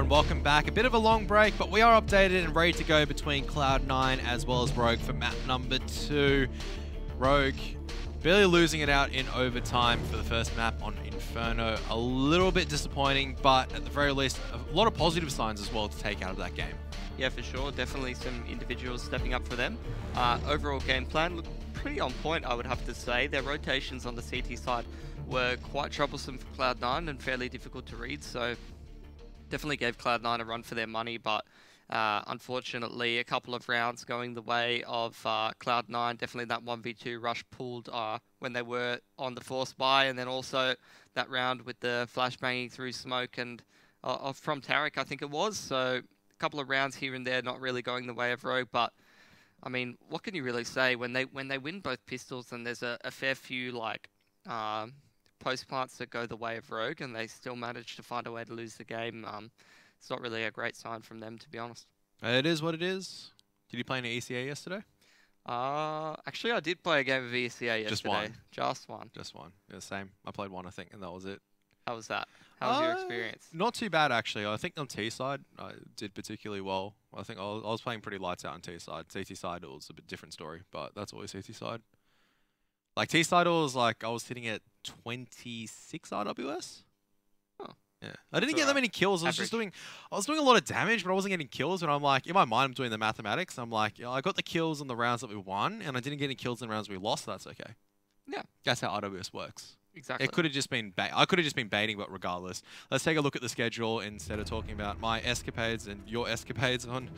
everyone, welcome back. A bit of a long break, but we are updated and ready to go between Cloud9 as well as Rogue for map number 2. Rogue barely losing it out in overtime for the first map on Inferno. A little bit disappointing, but at the very least, a lot of positive signs as well to take out of that game. Yeah, for sure. Definitely some individuals stepping up for them. Overall game plan looked pretty on point, I would have to say. Their rotations on the CT side were quite troublesome for Cloud9 and fairly difficult to read, so definitely gave Cloud9 a run for their money, but unfortunately a couple of rounds going the way of Cloud9. Definitely that 1v2 rush pulled when they were on the force buy, and then also that round with the flashbanging through smoke and from Tarek, I think it was. So a couple of rounds here and there not really going the way of Rogue, but I mean, what can you really say when they win both pistols and there's a fair few like post plants that go the way of Rogue and they still manage to find a way to lose the game. It's not really a great sign from them, to be honest. It is what it is. Did you play any ECA yesterday? Actually, I did play a game of ECA yesterday. Just one? Just one. Just one. Yeah, same. I played one, I think, and that was it. How was that? How was your experience? Not too bad, actually. I think on T side, I did particularly well. I think I was playing pretty lights out on T side. CT side, it was a bit different story, but that's always CT side. Like T side was like I was sitting at 26 RWS. Oh. Yeah. I didn't get that many kills. I was doing a lot of damage, but I wasn't getting kills. And I'm like, in my mind, I'm doing the mathematics. I'm like, I got the kills on the rounds that we won, and I didn't get any kills in the rounds we lost. So that's okay. Yeah. That's how RWS works. Exactly. It could have just been I could have just been baiting, but regardless, let's take a look at the schedule instead of talking about my escapades and your escapades on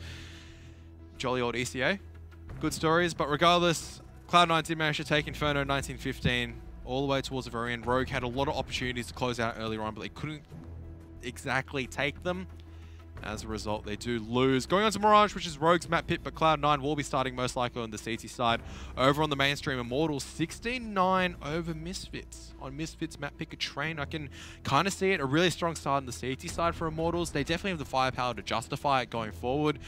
jolly old ECA. Good stories, but regardless, Cloud9 did manage to take Inferno 1915 all the way towards the very end. Rogue had a lot of opportunities to close out earlier on, but they couldn't exactly take them. As a result, they do lose. Going on to Mirage, which is Rogue's map pit, but Cloud9 will be starting most likely on the CT side. Over on the mainstream, Immortals 16-9 over Misfits. On Misfits map pick a train, I can kind of see it. A really strong start on the CT side for Immortals. They definitely have the firepower to justify it going forward.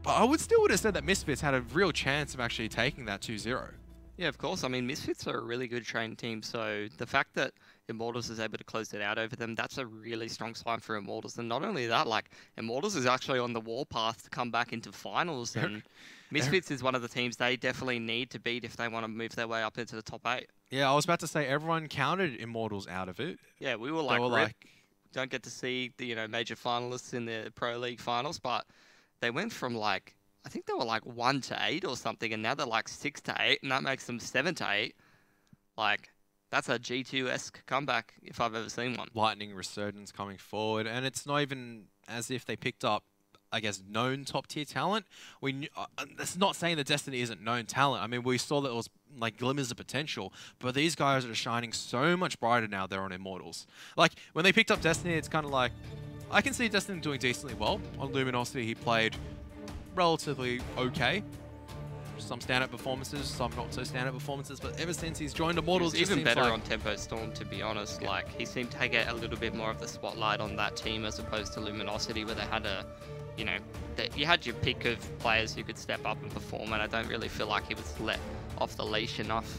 But I would have said that Misfits had a real chance of actually taking that 2-0. Yeah, of course. I mean, Misfits are a really good trained team, so the fact that Immortals is able to close it out over them, that's a really strong sign for Immortals. And not only that, like, Immortals is actually on the warpath to come back into finals, and Misfits is one of the teams they definitely need to beat if they want to move their way up into the top 8. Yeah, I was about to say everyone counted Immortals out of it. Yeah, we were like, don't get to see the major finalists in the Pro League finals, but they went from like, I think they were like 1 to 8 or something, and now they're like 6 to 8, and that makes them 7 to 8. Like, that's a G2-esque comeback if I've ever seen one. Lightning resurgence coming forward, and it's not even as if they picked up, I guess, known top-tier talent. That's not saying that Destiny isn't known talent. I mean, we saw that it was like glimmers of potential, but these guys are shining so much brighter now they're on Immortals. Like, when they picked up Destiny, it's kind of like, I can see Destiny doing decently well. On Luminosity, he played relatively okay. Some stand-up performances, some not so stand-up performances, but ever since he's joined Immortals, he's even better on Tempo Storm, to be honest. Yeah. Like, he seemed to get a little bit more of the spotlight on that team as opposed to Luminosity, where they had you had your pick of players who could step up and perform, and I don't really feel like he was let off the leash enough.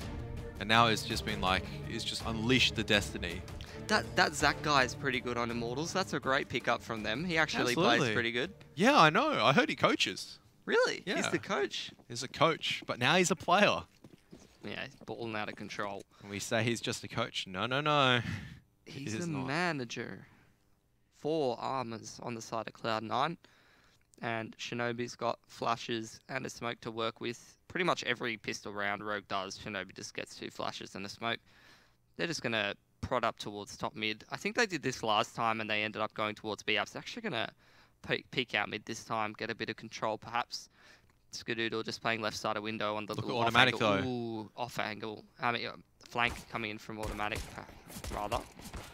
And now it's just been like, he's just unleashed the Destiny. That Zach guy is pretty good on Immortals. That's a great pickup from them. He actually plays pretty good. Yeah, I know. I heard he coaches. Really? Yeah. He's the coach? He's a coach, but now he's a player. Yeah, he's balling out of control. And we say he's just a coach. No, no, no. He's a manager. 4 armors on the side of Cloud9. And Shinobi's got flashes and a smoke to work with. Pretty much every pistol round Rogue does, Shinobi just gets 2 flashes and a smoke. They're just going to prod up towards top mid. I think they did this last time and they ended up going towards B ups. They're actually going to peek out mid this time, get a bit of control perhaps. Skadoodle just playing left side of window on the little automatic off angle. Ooh, off angle. I mean, flank coming in from automatic, rather.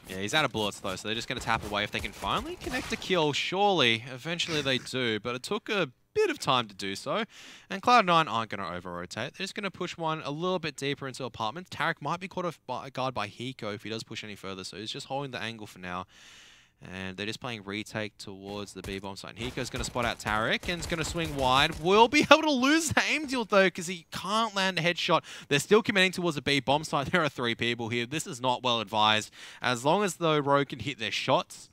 Yeah, he's out of bullets though, so they're just going to tap away. If they can finally connect a kill, surely, eventually they do, but it took a bit of time to do so, and Cloud9 aren't going to over-rotate. They're just going to push one a little bit deeper into apartments. Tarek might be caught off guard by Hiko if he does push any further, so he's just holding the angle for now. And they're just playing retake towards the B-bomb site. Hiko's going to spot out Tarek and is going to swing wide. Will be able to lose the aim deal though because he can't land a headshot. They're still committing towards the B-bomb site. There are 3 people here. This is not well advised. As long as the Rogue can hit their shots,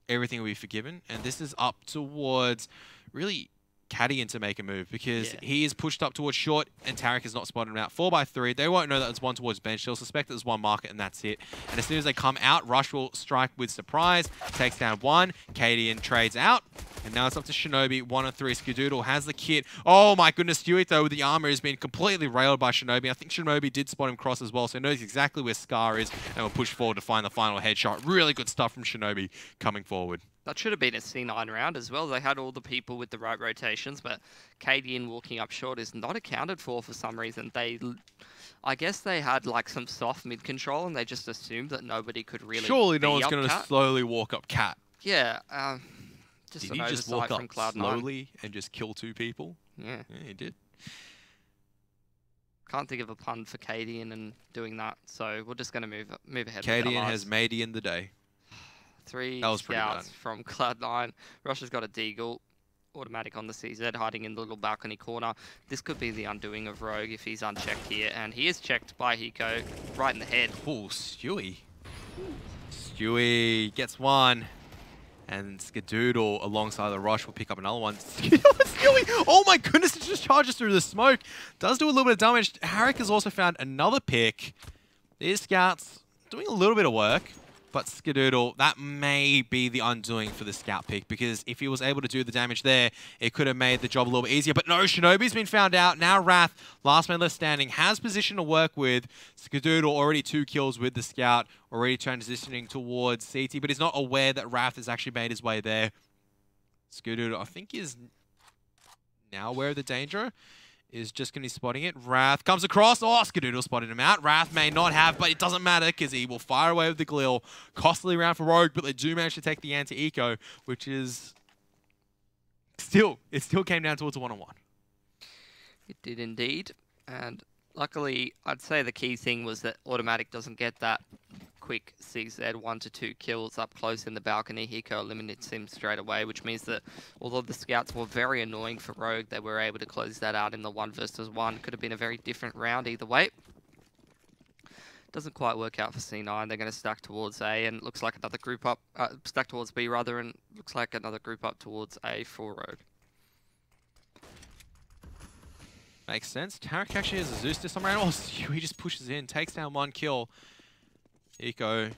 everything will be forgiven. And this is up towards really Cadian to make a move because he is pushed up towards short and Tarek has not spotted him out. 4x3. They won't know that it's one towards bench. They'll suspect there's one market and that's it. And as soon as they come out, Rush will strike with surprise. Takes down one. Cadian trades out. And now it's up to Shinobi. 1 on 3. Skadoodle has the kit. Oh my goodness. Stewie, though, with the armor has been completely railed by Shinobi. I think Shinobi did spot him cross as well, so he knows exactly where Scar is and will push forward to find the final headshot. Really good stuff from Shinobi coming forward. That should have been a C9 round as well. They had all the people with the right rotations, but Cadian walking up short is not accounted for some reason. I guess they had like some soft mid control and they just assumed that nobody could really. Surely no one's going to slowly walk up Cat. Yeah. Just did he just walk up slowly and just kill 2 people? Yeah. Yeah, he did. Can't think of a pun for Cadian and doing that, so we're just going to move ahead. Cadian has made in the day. 3 that was scouts from Cloud9. Rush has got a Deagle, automatic on the CZ, hiding in the little balcony corner. This could be the undoing of Rogue if he's unchecked here, and he is checked by Hiko right in the head. Oh, Stewie. Stewie gets one. And Skadoodle alongside the Rush will pick up another one. Stewie! Oh my goodness, it just charges through the smoke. Does do a little bit of damage. Harik has also found another pick. These scouts doing a little bit of work. But Skadoodle, that may be the undoing for the scout pick, because if he was able to do the damage there, it could have made the job a little bit easier. But no, Shinobi's been found out. Now Wrath, last man left standing, has position to work with. Skadoodle already 2 kills with the scout, already transitioning towards CT, but he's not aware that Wrath has actually made his way there. Skadoodle, I think, is now aware of the danger. Is just going to be spotting it. Wrath comes across. Oh, Skadoodle spotted him out. Wrath may not have, but it doesn't matter because he will fire away with the Glil. Costly round for Rogue, but they do manage to take the anti-eco, which is still, it still came down towards a 1-on-1. It did indeed. And luckily, I'd say the key thing was that Automatic doesn't get that quick CZ 1 to 2 kills up close in the balcony. Hiko eliminates him straight away, which means that although the scouts were very annoying for Rogue, they were able to close that out in the 1 versus 1. Could have been a very different round either way. Doesn't quite work out for C9. They're going to stack towards A, and looks like another group up, stack towards B rather, and looks like another group up towards A for Rogue. Makes sense. Tarek actually has a Zeus this time around. Oh, he just pushes in, takes down 1 kill. Eco,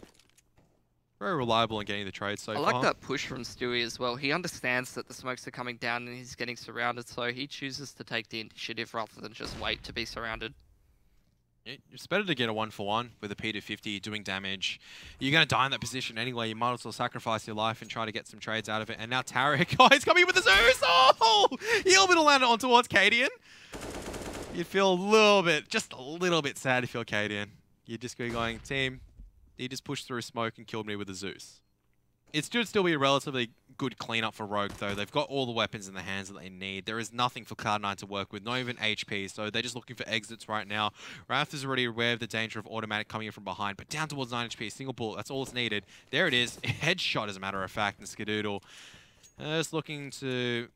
very reliable in getting the trade so far. I like that push from Stewie as well. He understands that the smokes are coming down and he's getting surrounded, so he chooses to take the initiative rather than just wait to be surrounded. It's better to get a 1-for-1 with a P250 doing damage. You're going to die in that position anyway. You might as well sacrifice your life and try to get some trades out of it. And now Tarek, oh, he's coming with the Zeus! Oh! He'll be landed on towards Cadian. You'd feel a little bit, just a little bit sad if you're Cadian. You're just going, team, he just pushed through smoke and killed me with a Zeus. It should still be a relatively good cleanup for Rogue, though. They've got all the weapons in the hands that they need. There is nothing for Cloud9 to work with, not even HP, so they're just looking for exits right now. Wrath is already aware of the danger of Automatic coming in from behind, but down towards 9 HP, single bullet, that's all it's needed. There it is, headshot as a matter of fact, and Skadoodle just looking to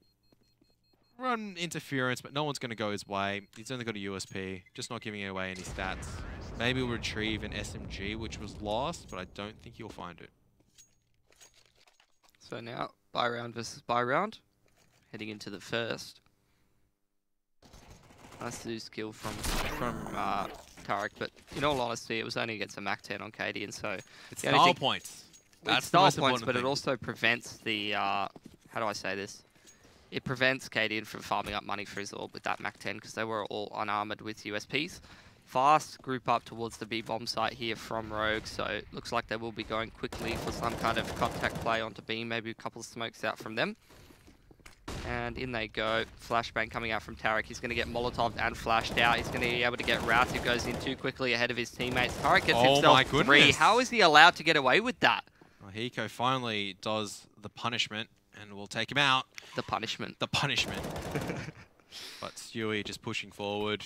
run interference, but no one's going to go his way. He's only got a USP, just not giving away any stats. Maybe we'll retrieve an SMG, which was lost, but I don't think he'll find it. So now, buy round versus buy round. Heading into the first. Nice Zeus kill from Tarek, but in all honesty, it was only against a Mac 10 on Cadian, so... It's style points. That's style points, but it also prevents the... how do I say this? It prevents Cadian from farming up money for his orb with that Mac 10, because they were all unarmored with USPs. Fast group up towards the B-bomb site here from Rogue, so it looks like they will be going quickly for some kind of contact play onto B, maybe a couple of smokes out from them. And in they go. Flashbang coming out from Tarek. He's going to get Molotov and flashed out. He's going to be able to get Rout, who goes in too quickly ahead of his teammates. Tarek gets himself 3. How is he allowed to get away with that? Well, Hiko finally does the punishment and will take him out. The punishment. The punishment. But Stewie just pushing forward.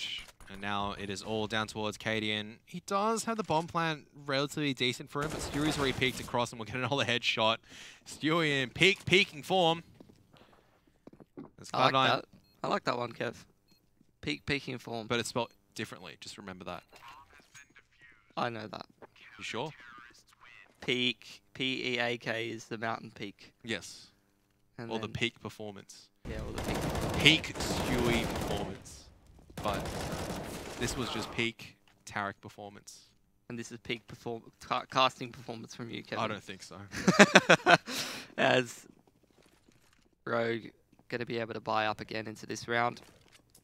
And now it is all down towards Cadian. He does have the bomb plant relatively decent for him, but Stewie's already peeked across and we'll get another headshot. Stewie in peaking form. I like that. I like that one, Kev. Peaking form. But it's spelled differently. Just remember that. I know that. You sure? Peak. P-E-A-K is the mountain peak. Yes. And Or the then- peak performance. Yeah, or the peak. Peak Stewie performance. But this was just peak Tarek performance. And this is peak casting performance from you, Kevin. I don't think so. As Rogue going to be able to buy up again into this round.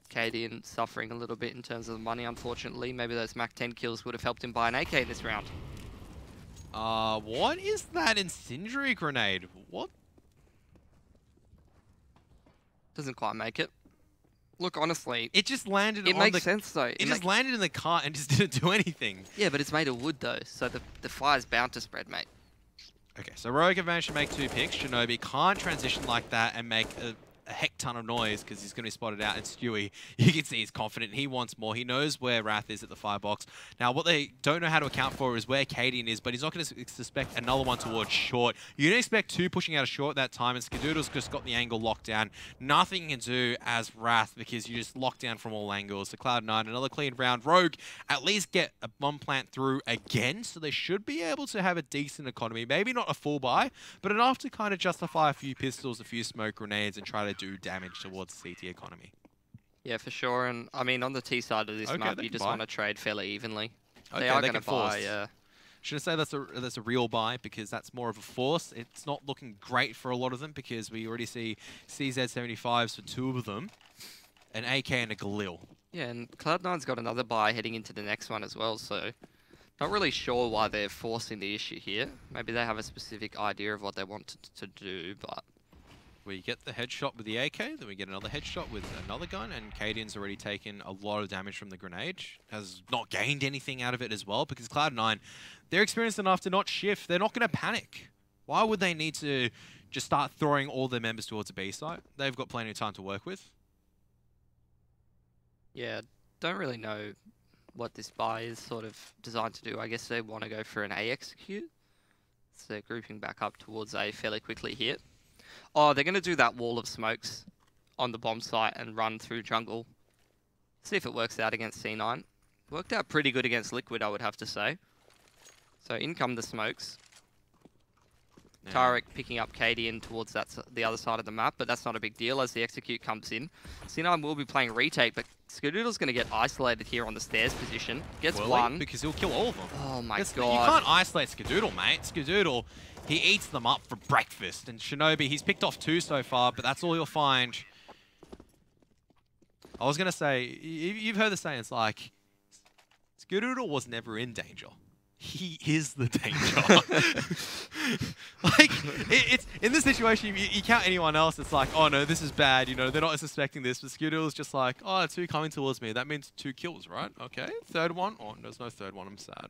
Cadian suffering a little bit in terms of the money, unfortunately. Maybe those Mach 10 kills would have helped him buy an AK this round. What is that incendiary grenade? What? Doesn't quite make it. Look, honestly, It just landed it on makes the... sense though. It just landed in the cart and just didn't do anything. Yeah, but it's made of wood though, so the fire's bound to spread, mate. Okay, so Rogue have managed to make 2 picks. Shinobi can't transition like that and make a heck ton of noise because he's going to be spotted out. And Stewie, you can see he's confident. He wants more. He knows where Wrath is at the firebox. Now, what they don't know how to account for is where Cadian is, but he's not going to suspect another one towards short. You don't expect 2 pushing out of short that time, and Skadoodle's just got the angle locked down. Nothing you can do as Wrath because you just locked down from all angles. So Cloud9, another clean round. Rogue at least get a bomb plant through again, so they should be able to have a decent economy. Maybe not a full buy, but enough to kind of justify a few pistols, a few smoke grenades, and try to do damage towards CT economy. Yeah, for sure. And I mean, on the T side of this map, they you can just buy. want to trade fairly evenly. Okay, They are they going to can force. buy. Shouldn't say that's a real buy because that's more of a force. It's not looking great for a lot of them because we already see CZ75s for 2 of them, an AK and a Galil. Yeah, and Cloud9's got another buy heading into the next one as well, so not really sure why they're forcing the issue here. Maybe they have a specific idea of what they want to do, but... We get the headshot with the AK, then we get another headshot with another gun, and Cadian's already taken a lot of damage from the grenade. Has not gained anything out of it as well, because Cloud9, they're experienced enough to not shift. They're not going to panic. Why would they need to just start throwing all their members towards a B site? They've got plenty of time to work with. Yeah, don't really know what this buy is sort of designed to do. I guess they want to go for an A execute. So they're grouping back up towards A fairly quickly here. Oh, they're going to do that wall of smokes on the bomb site and run through jungle. See if it works out against C9. Worked out pretty good against Liquid, I would have to say. So in come the smokes. Now, Tarek picking up Cadian towards the other side of the map, but that's not a big deal as the execute comes in. C9 will be playing retake, but Skadoodle's going to get isolated here on the stairs position. Gets will he? one. Because he'll kill all of them. Oh my You god. can't isolate Skadoodle, mate. Skadoodle, he eats them up for breakfast. And Shinobi, he's picked off 2 so far, but that's all you'll find. I was going to say, you've heard the saying, it's like, Skadoodle was never in danger. He is the danger. Like, it's in this situation, you count anyone else, it's like, oh no, this is bad, you know, they're not suspecting this, but Skadoodle's just like, oh, 2 coming towards me, that means 2 kills, right? Okay, 3rd one? Oh, there's no 3rd one, I'm sad.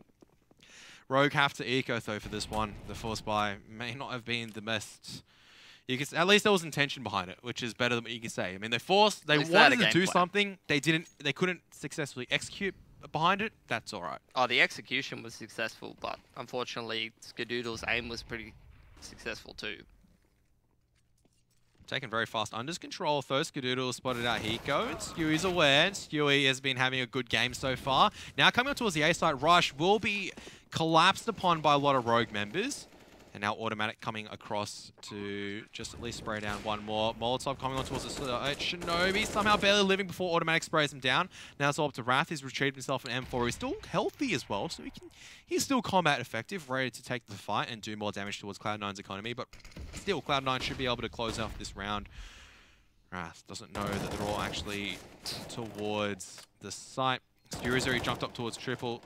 Rogue have to eco though for this one. The force buy may not have been the best. You can, at least there was intention behind it, which is better than what you can say. I mean, they wanted to do something, they couldn't successfully execute behind it. That's all right. Oh, the execution was successful, but unfortunately, Skadoodle's aim was pretty successful too. Taken very fast unders control. First, Skadoodle spotted out Hiko, and Stewie's aware. And Stewie has been having a good game so far. Now coming up towards the A site, Rush will be collapsed upon by a lot of Rogue members. And now Automatic coming across to just at least spray down one more. Molotov coming on towards the side. Shinobi somehow barely living before Automatic sprays him down. Now it's all up to Wrath. He's retrieved himself an M4. He's still healthy as well, so he's still combat effective, ready to take the fight and do more damage towards Cloud9's economy. But still, Cloud9 should be able to close off this round. Wrath doesn't know that they're all actually towards the site. Stewie's already jumped up towards triple.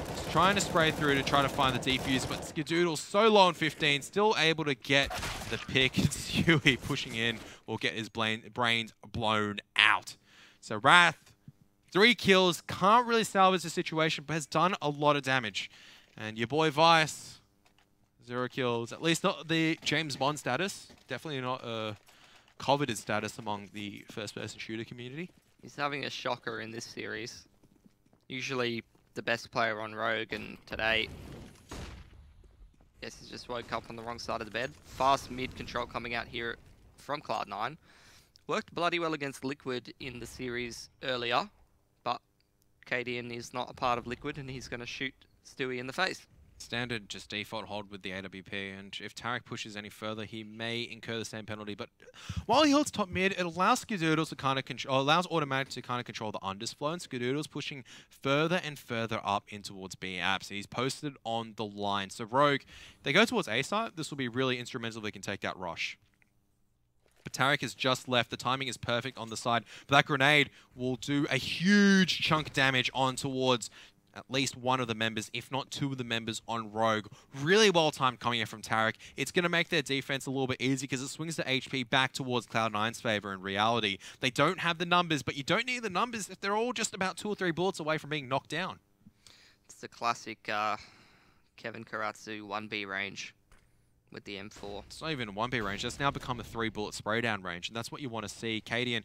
He's trying to spray through to try to find the defuse, but Skadoodle's so low on 15, still able to get the pick. Stewie pushing in will get his brains blown out. So Wrath, 3 kills, can't really salvage the situation, but has done a lot of damage. And your boy Vice, 0 kills. At least not the James Bond status. Definitely not a coveted status among the first-person shooter community. He's having a shocker in this series. Usually the best player on Rogue, and today, guess he's just woke up on the wrong side of the bed. Fast mid control coming out here from Cloud9. Worked bloody well against Liquid in the series earlier, but Cadian is not a part of Liquid, and he's going to shoot Stewie in the face. Standard just default hold with the AWP, and if Tarek pushes any further, he may incur the same penalty. But while he holds top mid, it allows Skadoodles to kind of control, allows Automatic to kind of control the underflow, and Skadoodles pushing further and further up in towards B apps. He's posted on the line. So Rogue, they go towards A site. This will be really instrumental if they can take out Rosh. But Tarek has just left. The timing is perfect on the side. But that grenade will do a huge chunk of damage on towards at least one of the members, if not two of the members on Rogue. Really well timed coming in from Tarek. It's going to make their defense a little bit easy because it swings the HP back towards Cloud9's favor in reality. They don't have the numbers, but you don't need the numbers if they're all just about 2 or 3 bullets away from being knocked down. It's the classic Kevin Karatsu 1B range with the M4. It's not even a 1B range. That's now become a 3-bullet spray down range, and that's what you want to see. Katie and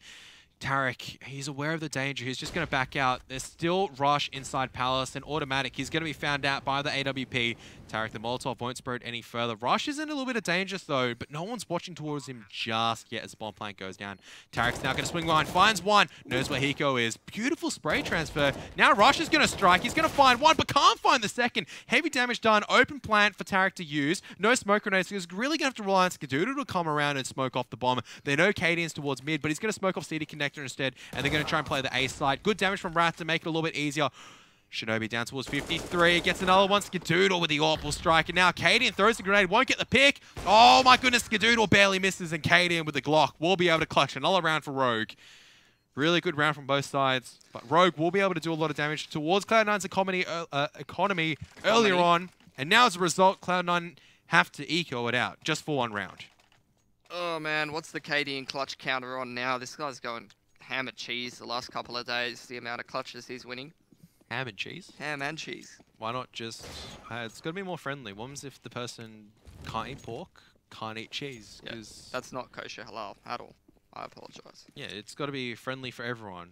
Tarek, he's aware of the danger. He's just going to back out. There's still Rush inside Palace and Automatic. He's going to be found out by the AWP. Tarek, the Molotov won't spread any further. Rush is in a little bit of danger though, but no one's watching towards him just yet as the bomb plant goes down. Tarek's now going to swing line, finds one, knows where Hiko is. Beautiful spray transfer. Now Rush is going to strike. He's going to find one, but can't find the second. Heavy damage done. Open plant for Tarek to use. No smoke grenades. He's really going to have to rely on Skadoodle to come around and smoke off the bomb. They know Cadian's towards mid, but he's going to smoke off CD Connector instead, and they're going to try and play the A side. Good damage from Wrath to make it a little bit easier. Shinobi down towards 53, gets another one. Skadoodle with the orbital strike, and now Cadian throws the grenade, won't get the pick. Oh my goodness, Skadoodle barely misses, and Cadian with the Glock will be able to clutch another round for Rogue. Really good round from both sides, but Rogue will be able to do a lot of damage towards Cloud9's economy earlier on, and now as a result, Cloud9 have to eco it out just for 1 round. Oh man, what's the Cadian clutch counter on now? This guy's going ham and cheese the last couple of days, the amount of clutches he's winning. Ham and cheese? Ham and cheese. Why not just... it's got to be more friendly. What happens if the person can't eat pork, can't eat cheese? Yeah, that's not kosher halal at all. I apologize. Yeah, it's got to be friendly for everyone.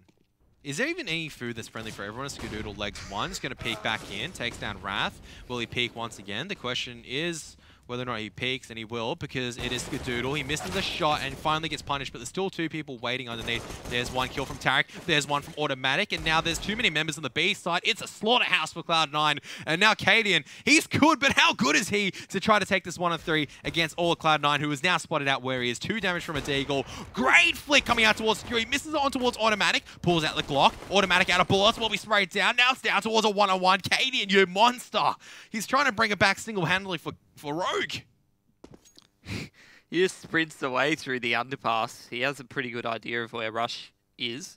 Is there even any food that's friendly for everyone? Skadoodle legs one. He's going to peek back in, takes down Wrath. Will he peek once again? The question is whether or not he peeks, and he will, because it is Skadoodle. He misses the shot and finally gets punished, but there's still 2 people waiting underneath. There's 1 kill from Tarek, there's 1 from Automatic, and now there's too many members on the B side. It's a slaughterhouse for Cloud9, and now Cadian, he's good, but how good is he to try to take this 1-on-3 against all of Cloud9, who is now spotted out where he is. 2 damage from a deagle. Great flick coming out towards Security, misses it on towards Automatic, pulls out the Glock. Automatic out of bullets, will be sprayed down. Now it's down towards a 1-on-1. Cadian, you monster. He's trying to bring it back single-handedly for Rogue. He just sprints away through the underpass. He has a pretty good idea of where Rush is,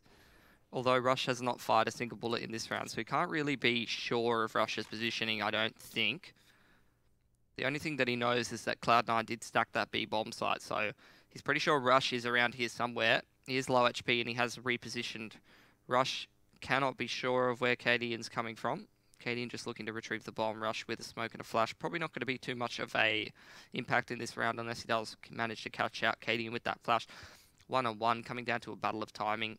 although Rush has not fired a single bullet in this round, so he can't really be sure of Rush's positioning, I don't think. The only thing that he knows is that Cloud9 did stack that B bomb site, so he's pretty sure Rush is around here somewhere. He is low HP and he has repositioned. Rush cannot be sure of where Cadian's coming from. Cadian just looking to retrieve the bomb. Rush with a smoke and a flash. Probably not going to be too much of a impact in this round unless he does manage to catch out Cadian with that flash. 1-on-1 coming down to a battle of timing.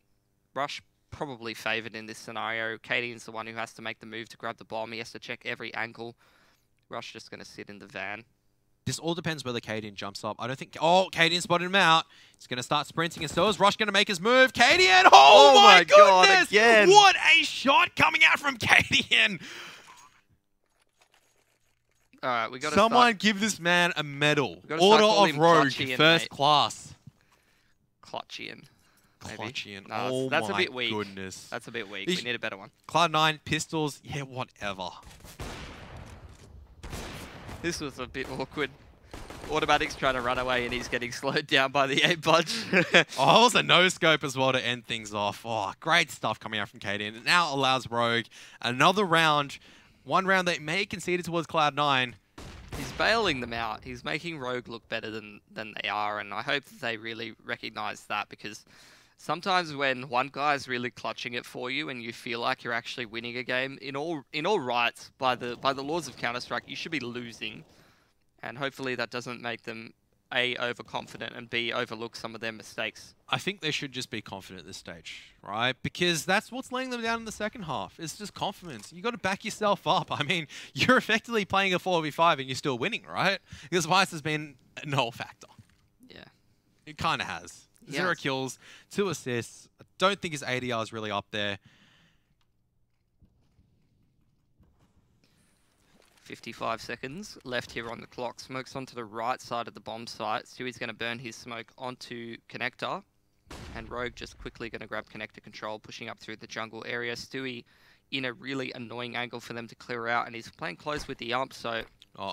Rush probably favoured in this scenario. Cadian's the one who has to make the move to grab the bomb. He has to check every angle. Rush just going to sit in the van. This all depends whether Cadian jumps up. I don't think... Oh, Cadian spotted him out. He's going to start sprinting, and so is Rush going to make his move. Cadian! Oh my goodness! God, again. What a shot coming out from Cadian! All right, we got to Someone give this man a medal. Order of Rogue, Clutchian, first mate. Class. Clutchian. Clutchian. No, oh that's my a bit weak. goodness. That's a bit weak. We need a better one. Cloud9, pistols, yeah, whatever. This was a bit awkward. Automatic's trying to run away and he's getting slowed down by the 8-bunch. Oh, it was a no-scope as well to end things off. Oh, great stuff coming out from Cadian. It now allows Rogue another round. 1 round that may conceded towards Cloud9. He's bailing them out. He's making Rogue look better than they are, and I hope that they really recognize that, because sometimes when one guy's really clutching it for you and you feel like you're actually winning a game, in all rights, by the laws of Counter-Strike, you should be losing. And hopefully that doesn't make them A, overconfident, and B, overlook some of their mistakes. I think they should just be confident at this stage, right? Because that's what's laying them down in the second half. It's just confidence. You got to back yourself up. I mean, you're effectively playing a 4v5 and you're still winning, right? Because Vice has been a null factor. Yeah. It kind of has. Yes. 0 kills, 2 assists. I don't think his ADR is really up there. 55 seconds left here on the clock. Smoke's onto the right side of the bomb site. Stewie's going to burn his smoke onto Connector. And Rogue just quickly going to grab Connector control, pushing up through the jungle area. Stewie in a really annoying angle for them to clear out, and he's playing close with the ump, so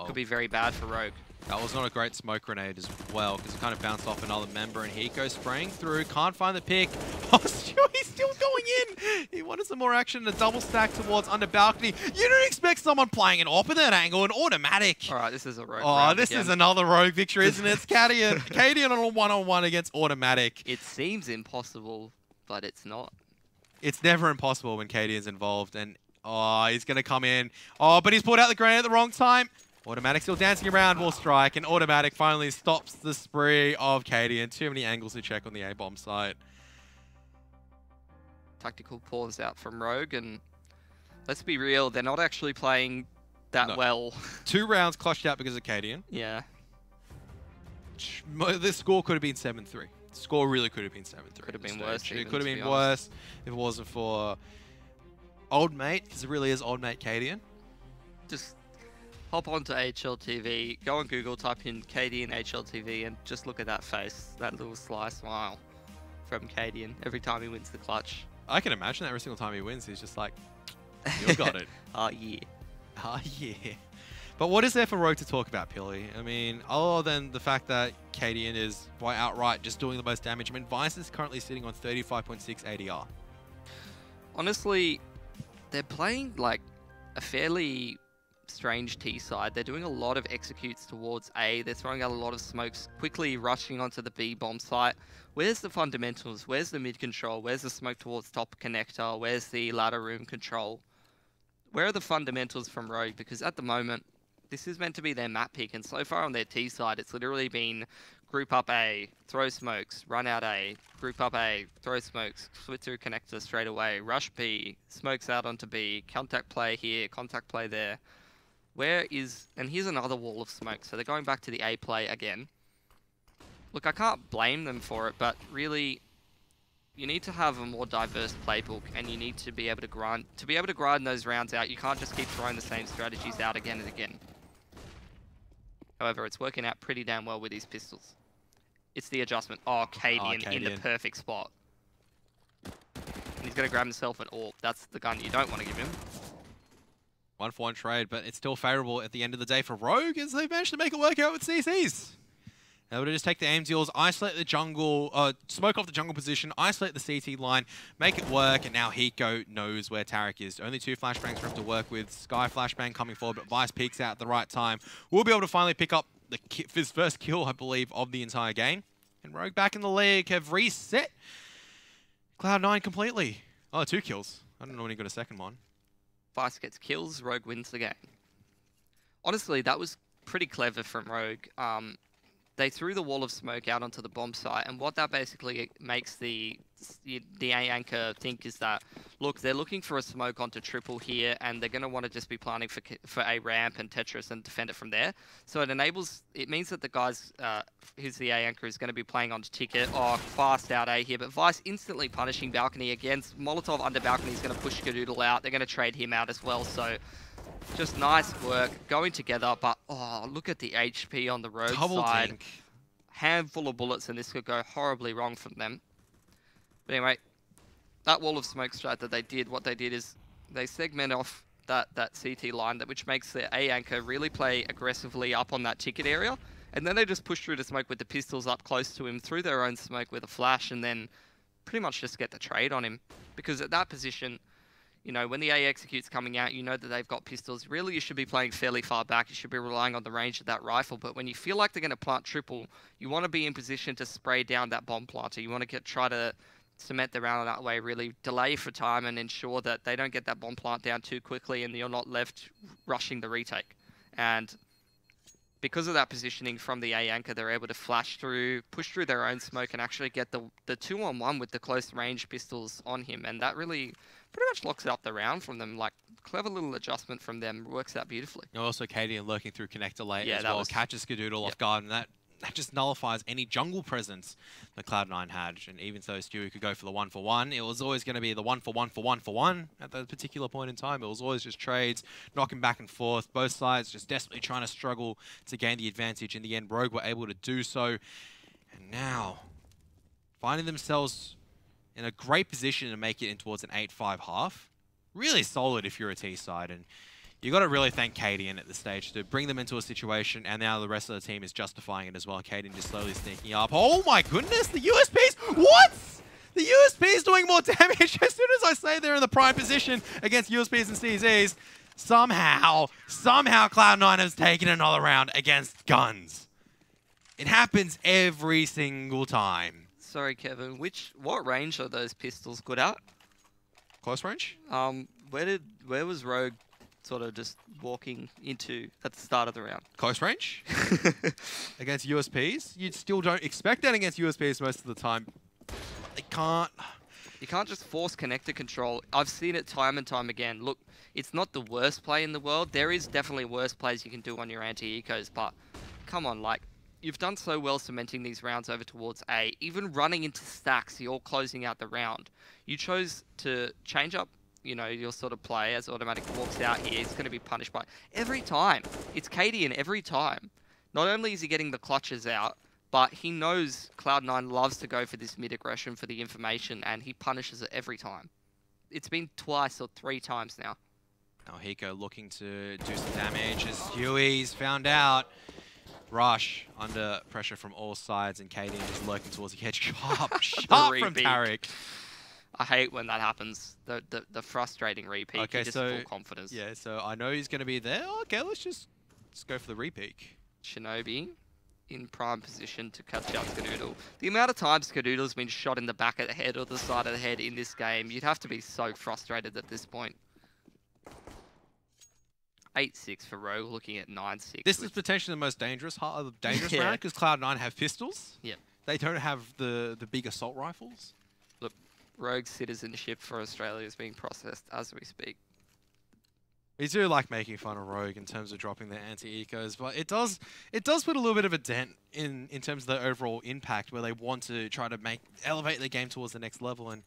could be very bad for Rogue. That was not a great smoke grenade as well, because it kind of bounced off another member, and Hiko spraying through, can't find the pick. Oh, Stewie's still going in! He wanted some more action, a double stack towards under balcony. You don't expect someone playing an AWP at that angle, an automatic. Alright, this is a Rogue round this again. Is another Rogue victory, isn't it? It's Cadian on a one-on-one against automatic. It seems impossible, but it's not. It's never impossible when Cadian's involved, and he's going to come in. But he's pulled out the grenade at the wrong time. Automatic still dancing around, will strike, and Automatic finally stops the spree of Cadian. Too many angles to check on the A-bomb site. Tactical pause out from Rogue, and let's be real, they're not actually playing that well. 2 rounds clutched out because of Cadian. Yeah. The score could have been 7-3. Score really could have been 7-3. Could have been worse. It could have been worse if it wasn't for old mate, because it really is old mate Cadian. Just hop onto HLTV, go on Google, type in Cadian HLTV, and just look at that face, that little sly smile from Cadian every time he wins the clutch. I can imagine that every single time he wins, he's just like, you got it. Oh, yeah. Oh, yeah. But what is there for Rogue to talk about, Pilly? I mean, other than the fact that Cadian is, by outright, just doing the most damage. I mean, Vice is currently sitting on 35.6 ADR. Honestly, they're playing, like, a fairly strange T side. They're doing a lot of executes towards A. They're throwing out a lot of smokes, quickly rushing onto the B bomb site. Where's the fundamentals? Where's the mid control? Where's the smoke towards top connector? Where's the ladder room control? Where are the fundamentals from Rogue? Because at the moment, this is meant to be their map pick, and so far on their T side, it's literally been group up A, throw smokes, run out A, group up A, throw smokes, switch through connector straight away, rush B, smokes out onto B, contact play here, contact play there. Where is... And here's another wall of smoke, so they're going back to the A play again. Look, I can't blame them for it, but really, you need to have a more diverse playbook, and you need to be able to grind. To be able to grind those rounds out, you can't just keep throwing the same strategies out again and again. However, it's working out pretty damn well with these pistols. It's the adjustment. Oh, Cadian in the perfect spot. And he's going to grab himself an AWP. That's the gun you don't want to give him. 1-for-1 trade, but it's still favorable at the end of the day for Rogue, as they've managed to make it work out with CCs. Able to just take the aim deals, isolate the jungle, smoke off the jungle position, isolate the CT line, make it work, and now Hiko knows where Tarek is. Only 2 flashbangs for him to work with. Sky flashbang coming forward, but Vice peeks out at the right time. We'll be able to finally pick up his first kill, I believe, of the entire game. And Rogue back in the league have reset Cloud9 completely. Oh, 2 kills. I don't know when he got a second one. Vice gets kills, Rogue wins the game. Honestly, that was pretty clever from Rogue. They threw the wall of smoke out onto the bomb site, and what that basically makes the A anchor think is that, look, they're looking for a smoke onto triple here, and they're going to want to just be planning for a ramp and Tetris and defend it from there. So it means that the guys, who's the A anchor, is going to be playing onto ticket. Oh, fast out A here, but Vice instantly punishing balcony again. Molotov under balcony is going to push Skadoodle out. They're going to trade him out as well, so just nice work going together, but oh, look at the HP on the Rogue side. Dink. Handful of bullets, and this could go horribly wrong from them. But anyway, that wall of smoke strat that they did, what they did is they segment off that CT line, which makes the A anchor really play aggressively up on that ticket area, and then they just push through the smoke with the pistols up close to him through their own smoke with a flash, and then pretty much just get the trade on him. Because at that position, you know, when the A executes coming out, you know that they've got pistols. Really, you should be playing fairly far back. You should be relying on the range of that rifle. But when you feel like they're going to plant triple, you want to be in position to spray down that bomb planter. You want to try to cement the round that way, really delay for time and ensure that they don't get that bomb plant down too quickly and you're not left rushing the retake. And because of that positioning from the A anchor, they're able to flash through, push through their own smoke, and actually get the 2-on-1 with the close range pistols on him. And that really pretty much locks up the round from them. Like, clever little adjustment from them. Works out beautifully. Also, Cadian lurking through connector late as well. Catches Skadoodle off guard, and that that just nullifies any jungle presence that Cloud9 had. And even so Stewie could go for the 1-for-1, it was always going to be the 1-for-1-for-1-for-1 at that particular point in time. It was always just trades, knocking back and forth, both sides just desperately trying to struggle to gain the advantage. In the end, Rogue were able to do so. And now, finding themselves in a great position to make it in towards an 8-5 half. Really solid if you're a T side. And you got to really thank Cadian at this stage to bring them into a situation, and now the rest of the team is justifying it as well. Cadian just slowly sneaking up. Oh my goodness, the USPs! What? The USPs doing more damage as soon as I say they're in the prime position against USPs and CZs. Somehow Cloud9 has taken another round against guns. It happens every single time. Sorry, Kevin. What range are those pistols good at? Close range? Where was Rogue sort of just walking into at the start of the round? Close range? Against USPs? You still don't expect that against USPs most of the time. They can't. You can't just force connector control. I've seen it time and time again. Look, it's not the worst play in the world. There is definitely worse plays you can do on your anti-ecos, but come on, like, you've done so well cementing these rounds over towards A. Even running into stacks, you're closing out the round. You chose to change up, you know, your sort of play as Automatic walks out here. He's going to be punished by every time. It's Cadian every time. Not only is he getting the clutches out, but he knows Cloud9 loves to go for this mid-aggression for the information, and he punishes it every time. It's been twice or 3 times now. Now Hiko looking to do some damage as Huey's found out. Rush under pressure from all sides, and Cadian just lurking towards the edge. Sharp from Tarek. I hate when that happens. The frustrating repeat. Okay, just so full confidence. Yeah, so I know he's going to be there. Okay, let's go for the repeat. Shinobi in prime position to catch out Skadoodle. The amount of times Skadoodle's been shot in the back of the head or the side of the head in this game, you'd have to be so frustrated at this point. 8-6 for Rogue, looking at 9-6. This is potentially the most dangerous round because Cloud9 have pistols. Yeah. They don't have the big assault rifles. Look, Rogue citizenship for Australia is being processed as we speak. We do like making fun of Rogue in terms of dropping their anti-ecos, but it does put a little bit of a dent in terms of their overall impact, where they want to try to elevate their game towards the next level. And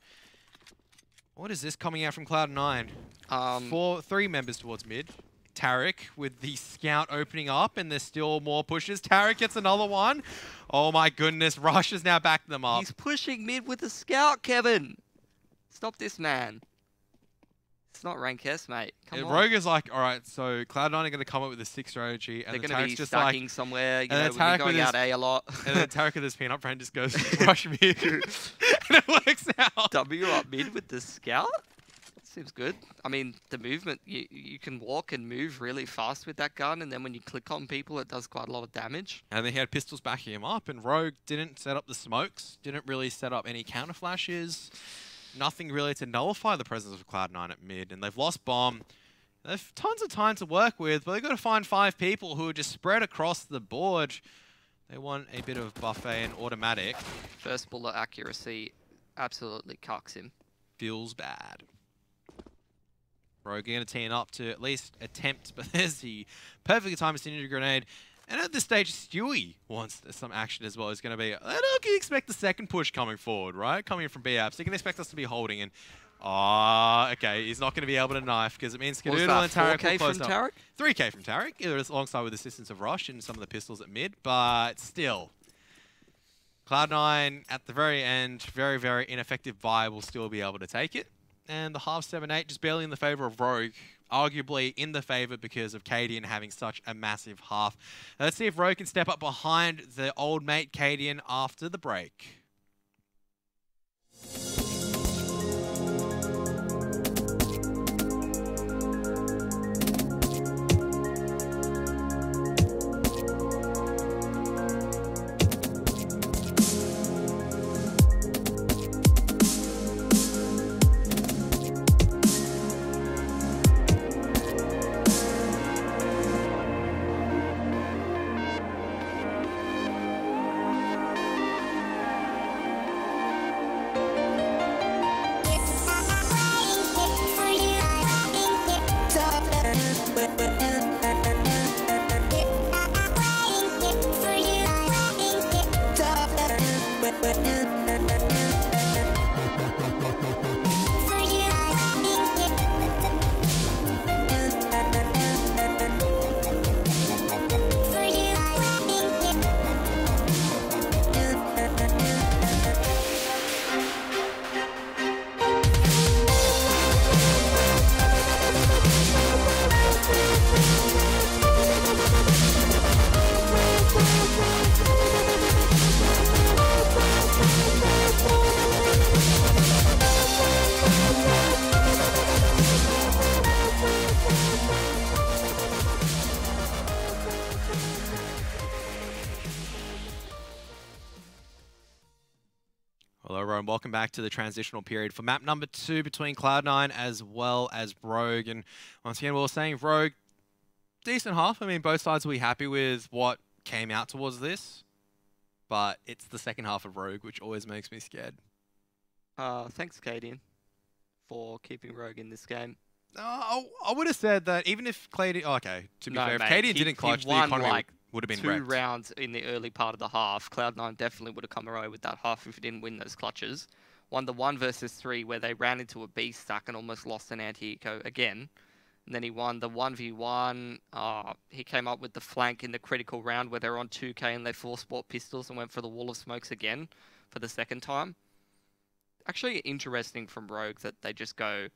what is this coming out from Cloud9? 3 members towards mid. Tarek with the scout opening up, and there's still more pushes. Tarek gets another one. Oh my goodness, Rush has now backed them up. He's pushing mid with the scout, Kevin. Stop this man. It's not rank S, mate. Come on. Rogue is like, all right, so Cloud9 are going to come up with a 6 strategy, and they're then going to Tarek's be just stacking like, somewhere. You know, then we've been going out A a lot. And then Tarek with his peanut friend just goes Rush mid, and it works out. W up mid with the scout? Seems good. I mean, the movement, you can walk and move really fast with that gun, and then when you click on people, it does quite a lot of damage. And then he had pistols backing him up, and Rogue didn't set up the smokes, didn't really set up any counter flashes, nothing really to nullify the presence of Cloud9 at mid, and they've lost bomb. They've tons of time to work with, but they've got to find 5 people who are just spread across the board. They want a bit of buffet and automatic. First bullet accuracy absolutely cucks him. Feels bad. Rogue going to team up to at least attempt, but there's the perfectly timed Synergy Grenade. And at this stage, Stewie wants some action as well. He's going to be, I don't expect the second push coming forward, right? Coming from B-Apps. You can expect us to be holding. And, okay, he's not going to be able to knife because it means Skadoodle and Tarek will close up. 3K from Tarek, alongside with assistance of Rush and some of the pistols at mid, but still. Cloud9 at the very end, very, very ineffective buy will still be able to take it. And the half 7-8 just barely in the favor of Rogue. Arguably in the favor because of Cadian having such a massive half. Now let's see if Rogue can step up behind the old mate Cadian after the break. Hello everyone, welcome back to the transitional period for map number 2 between Cloud9 as well as Rogue. And once again, we were saying Rogue, decent half. I mean, both sides will be happy with what came out towards this, but it's the second half of Rogue, which always makes me scared. Thanks, Cadian, for keeping Rogue in this game. I would have said that even if Cadian... Oh, okay, to be fair, if Cadian didn't clutch, the economy would have been wrecked. 2 rounds in the early part of the half. Cloud9 definitely would have come away with that half if he didn't win those clutches. Won the 1 versus 3 where they ran into a B stack and almost lost an anti-eco again. And then he won the 1v1. He came up with the flank in the critical round where they're on 2k and they force bought pistols and went for the wall of smokes again for the second time. Actually interesting from Rogue that they just go,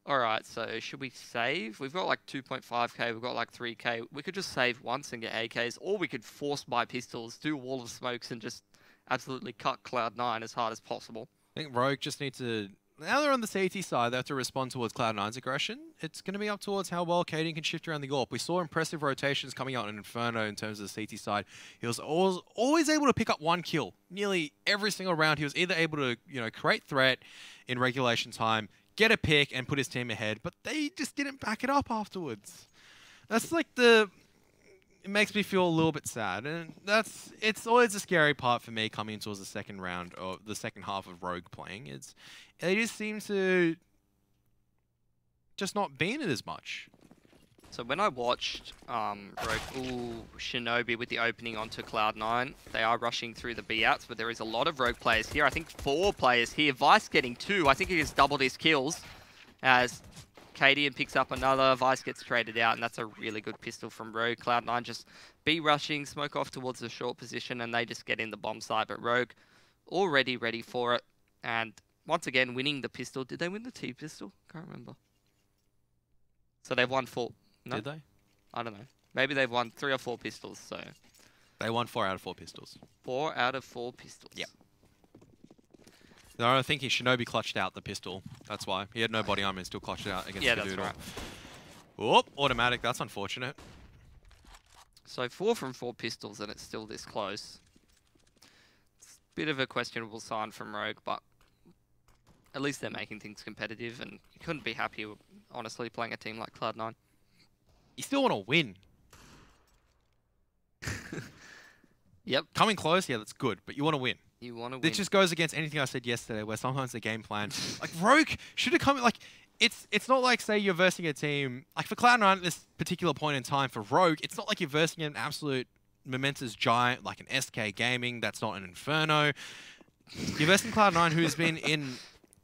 alright, so should we save? We've got like 2.5k, we've got like 3k. We could just save once and get AKs, or we could force buy pistols, do a wall of smokes and just absolutely cut Cloud9 as hard as possible. I think Rogue just need to... Now they're on the CT side, they have to respond towards Cloud9's aggression. It's going to be up towards how well Cadian can shift around the AWP. We saw impressive rotations coming out in Inferno in terms of the CT side. He was always able to pick up 1 kill. Nearly every single round, he was either able to, create threat in regulation time, get a pick, and put his team ahead, but they just didn't back it up afterwards. That's like it makes me feel a little bit sad, and it's always a scary part for me coming towards the second round, or the second half of Rogue playing. They just seem to just not be in it as much. So when I watched Rogue, Shinobi with the opening onto Cloud9, they are rushing through the B-outs, but there is a lot of Rogue players here. I think 4 players here. Vice getting 2. I think he has doubled his kills as Cadian picks up another. Vice gets traded out, and that's a really good pistol from Rogue. Cloud9 just B-rushing, smoke off towards the short position, and they just get in the bomb site. But Rogue already ready for it, and once again winning the pistol. Did they win the T-pistol? Can't remember. So they've won 4. No? Did they? I don't know. Maybe they've won 3 or 4 pistols, so... They won 4 out of 4 pistols. 4 out of 4 pistols. Yep. No, I think Shinobi clutched out the pistol. That's why. He had no body armor and still clutched it out against the Doodle. Right. Whoop, automatic. That's unfortunate. So 4 from 4 pistols and it's still this close. It's a bit of a questionable sign from Rogue, but at least they're making things competitive, and you couldn't be happier, honestly, playing a team like Cloud9. You still want to win. Yep. Coming close, yeah, that's good, but you want to win. You want to win. It just goes against anything I said yesterday, where sometimes the game plan... like, Rogue should have come... Like, it's not like, say, you're versing a team... Like, for Cloud9 at this particular point in time, for Rogue, it's not like you're versing an absolute momentous giant, like an SK Gaming, that's not an Inferno. You're versing Cloud9, who's been in...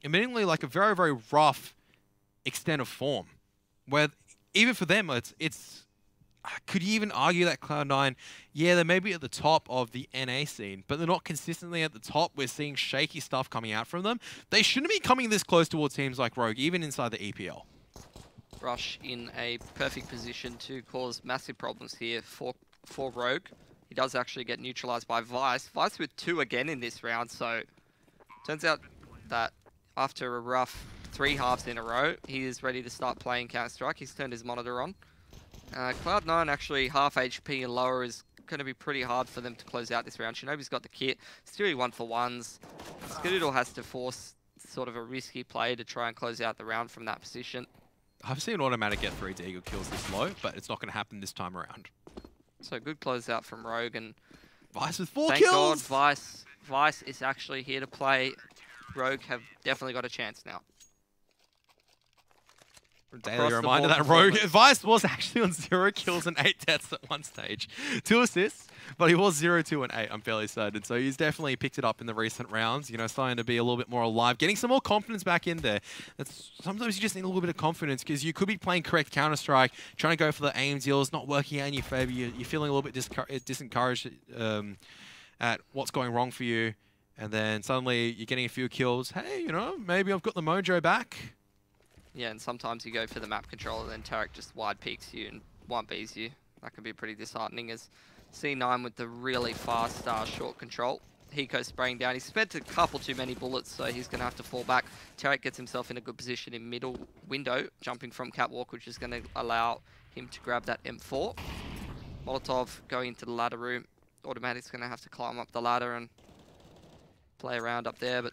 admittingly, like, a very, very rough extent of form. Where, even for them, it's could you even argue that Cloud9, yeah, they may be at the top of the NA scene, but they're not consistently at the top. We're seeing shaky stuff coming out from them. They shouldn't be coming this close towards teams like Rogue, even inside the EPL. Rush in a perfect position to cause massive problems here for Rogue. He does actually get neutralized by Vice. Vice with 2 again in this round, so turns out that after a rough 3 halves in a row, he is ready to start playing Counter-Strike. He's turned his monitor on. Cloud9 actually half HP and lower is going to be pretty hard for them to close out this round. Shinobi's got the kit. Still 1-for-1s. Skadoodle has to force sort of a risky play to try and close out the round from that position. I've seen Automatic get 3 Deagle kills this low, but it's not going to happen this time around. So good closeout from Rogue, and Vice with 4 thank kills! God Vice is actually here to play. Rogue have definitely got a chance now. Daily reminder that Rogue Vice was actually on 0 kills and 8 deaths at one stage. 2 assists, but he was 0, 2, and 8, I'm fairly certain. So he's definitely picked it up in the recent rounds, you know, starting to be a little bit more alive, getting some more confidence back in there. Sometimes you just need a little bit of confidence because you could be playing correct Counter-Strike, trying to go for the aim deals, not working out in your favor. You're feeling a little bit disencouraged at what's going wrong for you. And then suddenly you're getting a few kills. Hey, you know, maybe I've got the mojo back. Yeah, and sometimes you go for the map control and then Tarek just wide peeks you and 1Bs you. That can be pretty disheartening as C9 with the really fast short control. Hiko spraying down. He spent a couple too many bullets, so he's going to have to fall back. Tarek gets himself in a good position in middle window, jumping from catwalk, which is going to allow him to grab that M4. Molotov going into the ladder room. Automatic's going to have to climb up the ladder and play around up there, but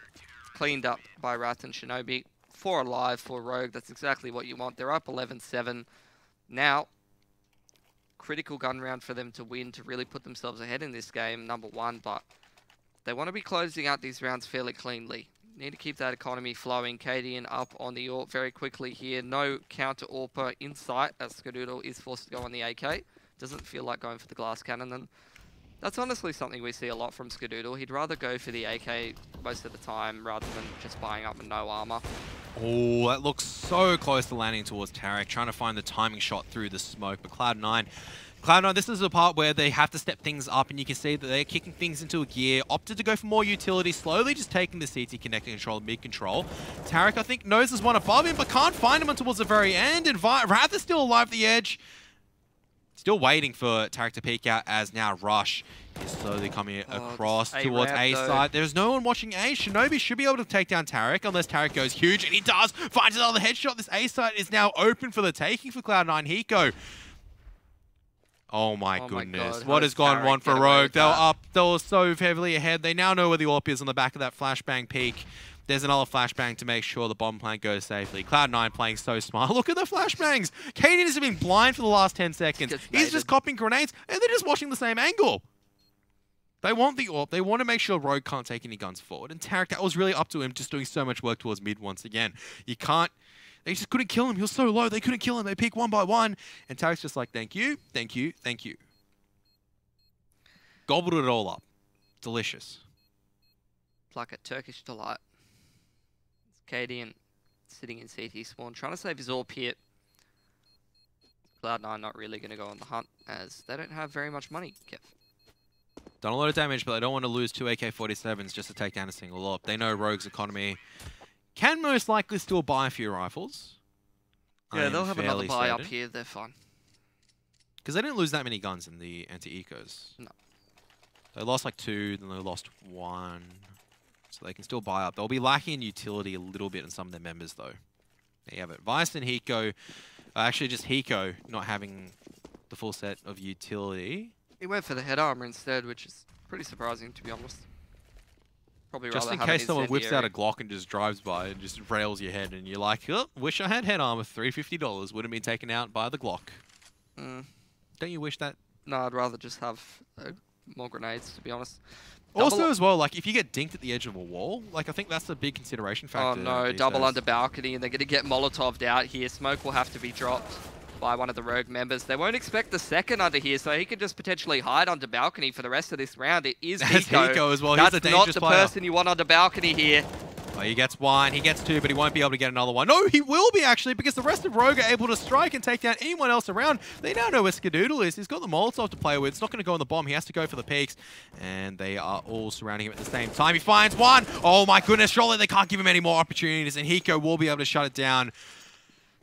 cleaned up by Wrath and Shinobi. 4 alive for Rogue. That's exactly what you want. They're up 11-7. Now, critical gun round for them to win to really put themselves ahead in this game, number 1, but they want to be closing out these rounds fairly cleanly. Need to keep that economy flowing. Cadian up on the AWP very quickly here. No counter AWPer in sight as Skadoodle is forced to go on the AK. Doesn't feel like going for the glass cannon, and that's honestly something we see a lot from Skadoodle. He'd rather go for the AK most of the time rather than just buying up with no armor. Oh, that looks so close to landing towards Tarek, trying to find the timing shot through the smoke. But Cloud9, this is the part where they have to step things up, and you can see that they're kicking things into a gear, opted to go for more utility, slowly just taking the CT connecting control, mid-control. Tarek, I think, knows there's one above him, but can't find him until towards the very end, and Wrath is still alive at the edge. Still waiting for Tarek to peek out as now Rush is slowly coming across towards A side. There's no one watching A. Shinobi should be able to take down Tarek unless Tarek goes huge, and he does. Finds another headshot. This A side is now open for the taking for Cloud9. Hiko. Oh my goodness. What has gone wrong for Rogue? They were up. They were so heavily ahead. They now know where the AWP is on the back of that flashbang peak. There's another flashbang to make sure the bomb plant goes safely. Cloud9 playing so smart. Look at the flashbangs. Cadian has been blind for the last 10 seconds. He's just copying grenades, and they're just watching the same angle. They want the AWP. They want to make sure Rogue can't take any guns forward. And Tarek, that was really up to him, just doing so much work towards mid once again. You can't... They just couldn't kill him. He was so low. They couldn't kill him. They peek one by one. And Tarek's just like, thank you, thank you, thank you. Gobbled it all up. Delicious. Like a Turkish delight. Cadian sitting in CT spawn, trying to save his AWP here. Cloud9 not really going to go on the hunt as they don't have very much money, Kev. Done a lot of damage, but they don't want to lose 2 AK-47s just to take down a single AWP. They know Rogue's economy can most likely still buy a few rifles. Yeah, they'll have another buy up here. They're fine. Because they didn't lose that many guns in the anti-ecos. No. They lost like 2, then they lost 1. So they can still buy up. They'll be lacking in utility a little bit in some of their members, though. There you have it. Vice and Hiko, actually just Hiko not having the full set of utility. He went for the head armor instead, which is pretty surprising, to be honest. Probably just in case someone whips out a Glock and just drives by and just rails your head, and you're like, oh, wish I had head armor, $350, would have been taken out by the Glock. Don't you wish that? No, I'd rather just have more grenades, to be honest. Also, as well, like, if you get dinked at the edge of a wall, like, I think that's a big consideration factor. Oh, no, double under balcony, and they're going to get Molotov'd out here. Smoke will have to be dropped by one of the Rogue members. They won't expect the second under here, so he could just potentially hide under balcony for the rest of this round. It is Hiko. Hiko as well. That's He's a dangerous not the player. person you want under balcony here. Well, he gets 1, he gets 2, but he won't be able to get another one. No, he will be, actually, because the rest of Rogue are able to strike and take down anyone else around. They now know where Skadoodle is. He's got the Molotov to play with. It's not going to go on the bomb. He has to go for the peaks, and they are all surrounding him at the same time. He finds 1. Oh, my goodness. Surely they can't give him any more opportunities, and Hiko will be able to shut it down.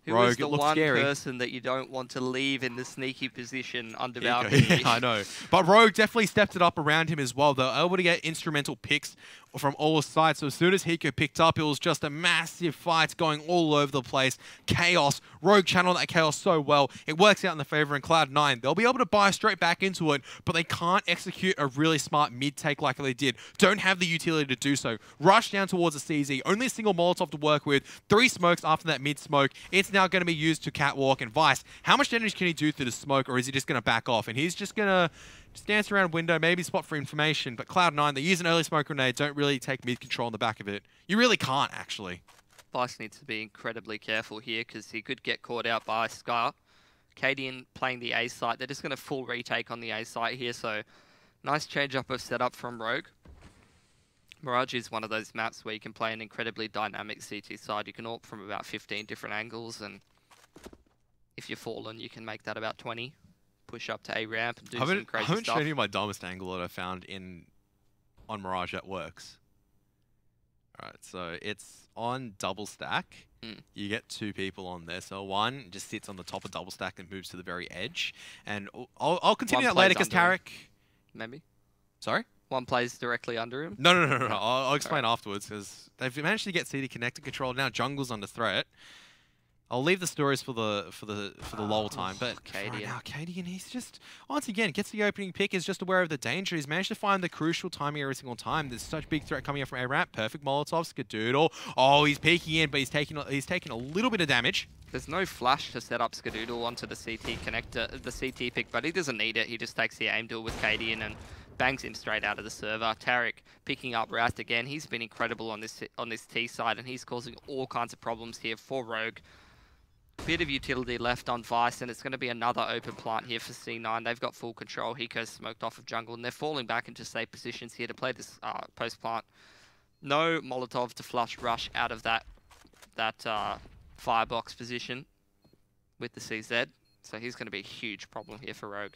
Who is the one person that you don't want to leave in the sneaky position under balcony? Yeah, I know. But Rogue definitely stepped it up around him as well. They were able to get instrumental picks from all sides. So as soon as Hiko picked up, it was just a massive fight going all over the place. Chaos. Rogue channeled that chaos so well. It works out in the favor in Cloud9. They'll be able to buy straight back into it, but they can't execute a really smart mid-take like they did. Don't have the utility to do so. Rush down towards the CZ. Only a single Molotov to work with. 3 smokes after that mid-smoke. It's now going to be used to catwalk and Vice. How much damage can he do through the smoke, or is he just going to back off? And he's just going to just dance around window, maybe spot for information. But Cloud9, they use an early smoke grenade, don't really take mid-control on the back of it. You really can't, actually. Vice needs to be incredibly careful here because he could get caught out by Scar. Cadian playing the A site. They're just going to full retake on the A site here, so nice change up of setup from Rogue. Mirage is one of those maps where you can play an incredibly dynamic CT side. You can AWP from about 15 different angles, and if you're fallen, you can make that about 20. Push up to A ramp and do some crazy stuff. I haven't shown you my dumbest angle that I found on Mirage that works. Alright, so it's on double stack. You get 2 people on there. So one just sits on the top of double stack and moves to the very edge. And I'll continue that later because Tarek... Maybe? Sorry? One plays directly under him? No. I'll explain afterwards because they've managed to get CD connected control. Now jungle's under threat. I'll leave the stories for the lull time, but right now, Cadian, he's just, once again, gets the opening pick, is just aware of the danger. He's managed to find the crucial timing every single time. There's such big threat coming up from A-Ramp. Perfect Molotov, Skadoodle. Oh, he's peeking in, but he's taking a little bit of damage. There's no flash to set up Skadoodle onto the CT connector, the CT pick, but he doesn't need it. He just takes the aim duel with Cadian and bangs him straight out of the server. Tarek picking up Roust again. He's been incredible on this T side, and he's causing all kinds of problems here for Rogue. Bit of utility left on Vice, and it's going to be another open plant here for C9. They've got full control. Hiko's smoked off of jungle, and they're falling back into safe positions here to play this post plant. No Molotov to flush rush out of that firebox position with the CZ, so he's going to be a huge problem here for Rogue.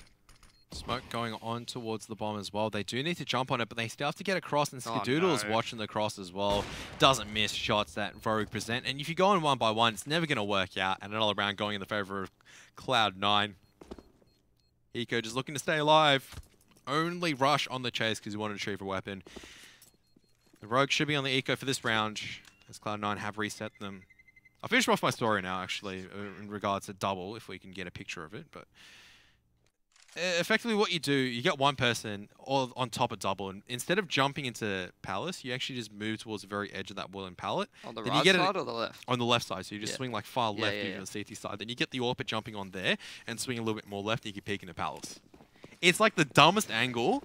Smoke going on towards the bomb as well. They do need to jump on it, but they still have to get across, and Skadoodle is watching the cross as well. Doesn't miss shots that Rogue present. And if you go in 1 by 1, it's never going to work out. And another round going in the favor of Cloud9. Hiko just looking to stay alive. Only rush on the chase because he wanted to retrieve a weapon. The Rogue should be on the eco for this round, as Cloud9 have reset them. I'll finish off my story now, actually, in regards to double, if we can get a picture of it. But effectively what you do, you get one person all on top of double, and instead of jumping into Palace, you actually just move towards the very edge of that woolen pallet. On the right side or the left? On the left side, so you just swing like far left even the CT side. Then you get the AWP jumping on there and swing a little bit more left, and you can peek into Palace. It's like the dumbest angle,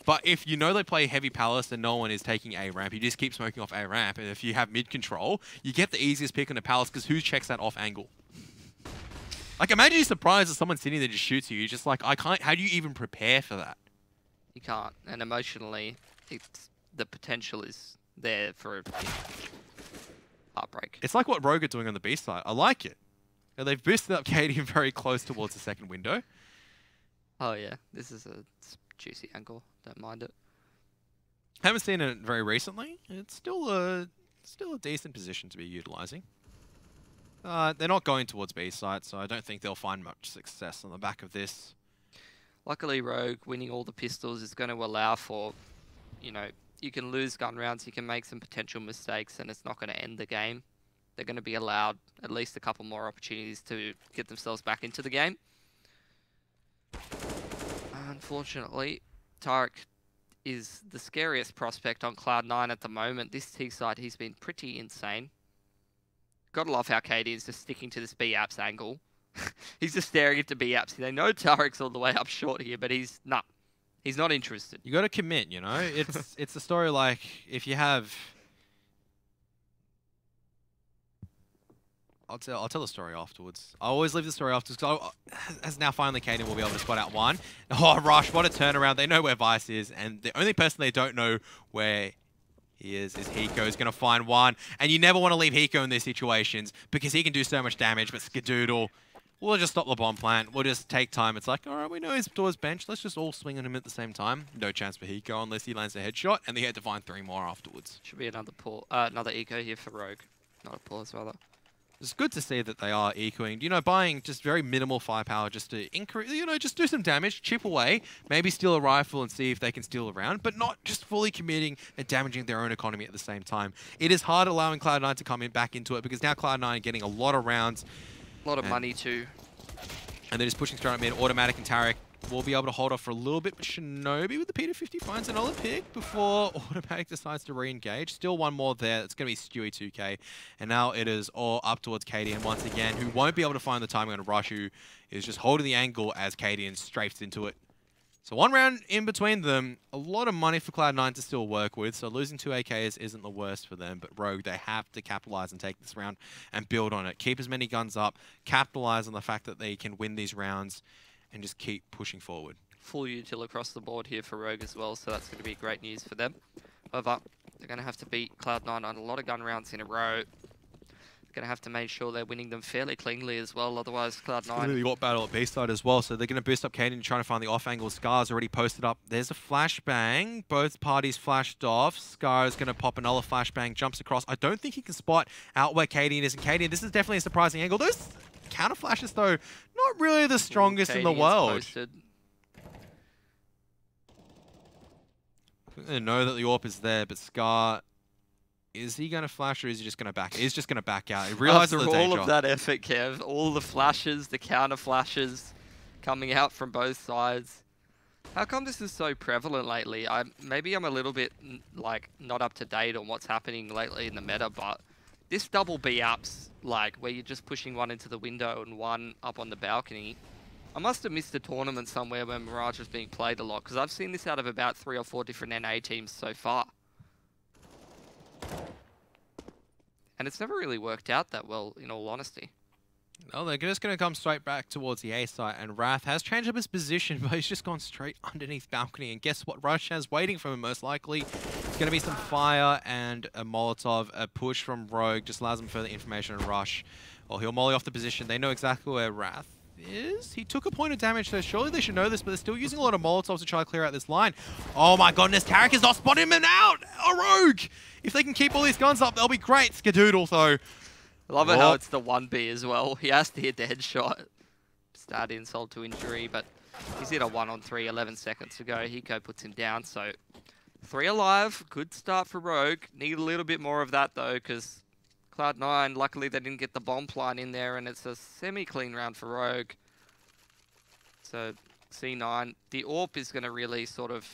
but if you know they play heavy Palace and no one is taking A ramp, you just keep smoking off A ramp, and if you have mid control, you get the easiest pick on the Palace because who checks that off angle? Like, imagine you're surprised that someone sitting there just shoots you. You're just like, I can't. How do you even prepare for that? You can't. And emotionally, the potential is there for a heartbreak. It's like what Rogue are doing on the B side. I like it. And they've boosted up Cadian very close towards the second window. Oh, yeah. This is a juicy angle. Don't mind it. Haven't seen it very recently. It's still a decent position to be utilizing. They're not going towards B site, so I don't think they'll find much success on the back of this. Luckily, Rogue winning all the pistols is going to allow for, you know, you can lose gun rounds, you can make some potential mistakes, and it's not going to end the game. They're going to be allowed at least a couple more opportunities to get themselves back into the game. Unfortunately, Tarek is the scariest prospect on Cloud9 at the moment. This T side, he's been pretty insane. Gotta love how Katie is just sticking to this B-Apps angle. He's just staring at the B-Apps. They know Tarek's all the way up short here, but he's not interested. You gotta commit, you know? It's a story like, if you have... I'll tell the story afterwards. I always leave the story afterwards, because as now finally Kaden will be able to spot out one. Oh, Rush, what a turnaround. They know where Vice is, and the only person they don't know where he is Hiko. Is going to find one. And you never want to leave Hiko in these situations because he can do so much damage, but Skadoodle, we'll just stop the bomb plant. We'll just take time. It's like, all right, we know he's towards bench. Let's just all swing on him at the same time. No chance for Hiko unless he lands a headshot, and they had to find 3 more afterwards. Should be another eco here for Rogue. Not a pause, rather. It's good to see that they are ecoing, you know, buying just very minimal firepower just to increase, you know, just do some damage, chip away, maybe steal a rifle and see if they can steal a round, but not just fully committing and damaging their own economy at the same time. It is hard allowing Cloud9 to come back into it because now Cloud9 are getting a lot of rounds. A lot of money too. And they're just pushing straight up mid. Automatic and Tarek will be able to hold off for a little bit, but Shinobi with the P250 finds another pick before Automatic decides to re-engage. Still one more there. It's going to be Stewie 2K. And now it is all up towards Cadian once again, who won't be able to find the timing on Rush, who is just holding the angle as Cadian strafes into it. So 1 round in between them, a lot of money for Cloud9 to still work with, so losing 2 AKs isn't the worst for them, but Rogue, they have to capitalize and take this round and build on it. Keep as many guns up, capitalize on the fact that they can win these rounds, and just keep pushing forward. Full util across the board here for Rogue as well, so that's going to be great news for them. However, they're going to have to beat Cloud9 on a lot of gun rounds in a row. Going to have to make sure they're winning them fairly cleanly as well, otherwise Cloud9... Really got battle at B side as well, so they're going to boost up Kaden trying to find the off-angle. Scar's already posted up. There's a flashbang. Both parties flashed off. Scar is going to pop another flashbang, jumps across. I don't think he can spot out where Kaden is, and Kaden, this is definitely a surprising angle. Those counter flashes, though, not really the strongest in the world. I know that the AWP is there, but Scar... Is he going to flash or is he just going to back? He's just going to back out. He realizes the danger. After all of that effort, Kev, all the flashes, the counter flashes coming out from both sides. How come this is so prevalent lately? Maybe I'm a little bit like not up to date on what's happening lately in the meta, but this double B ups, like where you're just pushing one into the window and one up on the balcony. I must have missed a tournament somewhere where Mirage was being played a lot, because I've seen this out of about 3 or 4 different NA teams so far. And it's never really worked out that well, in all honesty. No, they're just going to come straight back towards the A site, and Wrath has changed up his position, but he's just gone straight underneath balcony. And guess what Rush has waiting for him most likely? It's going to be some fire and a Molotov. A push from Rogue just allows them further information on Rush. Well, he'll molly off the position. They know exactly where Wrath is. He took a point of damage, so surely they should know this, but they're still using a lot of Molotovs to try to clear out this line. Oh my goodness, Tarek is not spotting him out! A Rogue! If they can keep all these guns up, they'll be great. Skadoodle, though. I love it how it's the 1B as well. He has to hit the headshot. Just add insult to injury, but he's hit a 1-on-3, 11 seconds to go. Hiko puts him down, so 3 alive. Good start for Rogue. Need a little bit more of that, though, because Cloud9, luckily they didn't get the bomb plant in there, and it's a semi-clean round for Rogue. So C9, the AWP is going to really sort of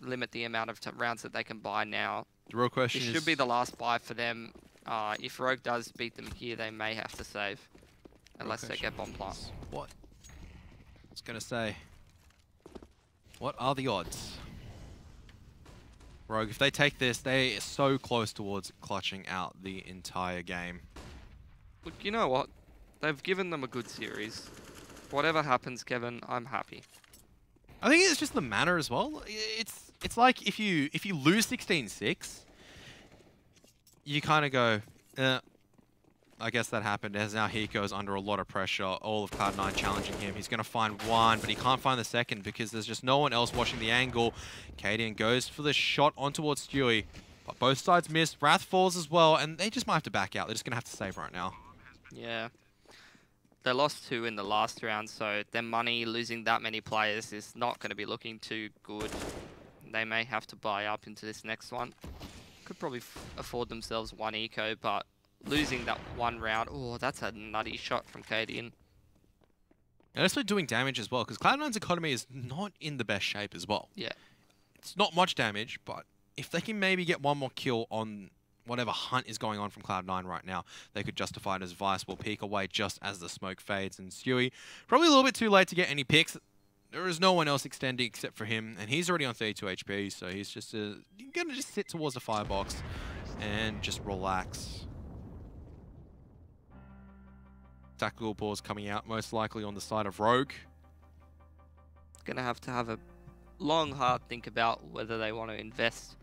limit the amount of rounds that they can buy now. The real question is... This should be the last buy for them. If Rogue does beat them here, they may have to save. Unless they get bomb plant. What? I was going to say... What are the odds? Rogue, if they take this, they are so close towards clutching out the entire game. Look, you know what? They've given them a good series. Whatever happens, Kevin, I'm happy. I think it's just the manner as well. It's like if you lose 16-6, you kind of go, I guess that happened, as now Hiko's under a lot of pressure. All of Cloud9 challenging him. He's going to find one, but he can't find the second because there's just no one else watching the angle. Cadian goes for the shot on towards Stewie, but both sides miss. Wrath falls as well, and they just might have to back out. They're just going to have to save right now. Yeah. They lost 2 in the last round, so their money losing that many players is not going to be looking too good. They may have to buy up into this next one. Could probably afford themselves 1 eco, but losing that 1 round, oh, that's a nutty shot from Cadian. And also doing damage as well, because Cloud9's economy is not in the best shape as well. Yeah. It's not much damage, but if they can maybe get 1 more kill on whatever hunt is going on from Cloud9 right now, they could justify it as Vice will peek away just as the smoke fades. And Stewie, probably a little bit too late to get any picks. There is no one else extending except for him, and he's already on 32 HP, so he's just going to just sit towards the firebox and just relax. Tactical pause coming out, most likely on the side of Rogue. Going to have a long, hard think about whether they want to invest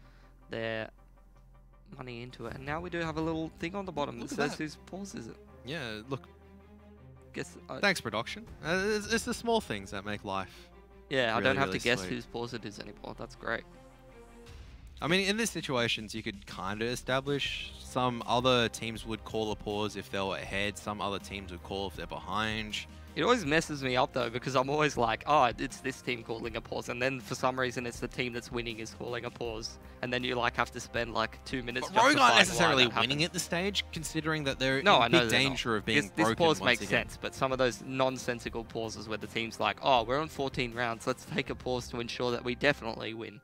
their money into it. And now we do have a little thing on the bottom that says whose pause is it. Yeah, look. Guess thanks, production. It's the small things that make life. Yeah, really, I don't have really to guess sweet. whose pause it is anymore. That's great. I mean, in these situations, you could kind of establish. Some other teams would call a pause if they were ahead. Some other teams would call if they're behind. It always messes me up, though, because I'm always like, oh, it's this team calling a pause. And then, for some reason, it's the team that's winning is calling a pause. And then you, like, have to spend, like, 2 minutes But Rogue aren't necessarily winning winning at the stage, considering that they're in big danger of being broken. This pause once makes again. sense, but some of those nonsensical pauses where the team's like, oh, we're on 14 rounds, let's take a pause to ensure that we definitely win.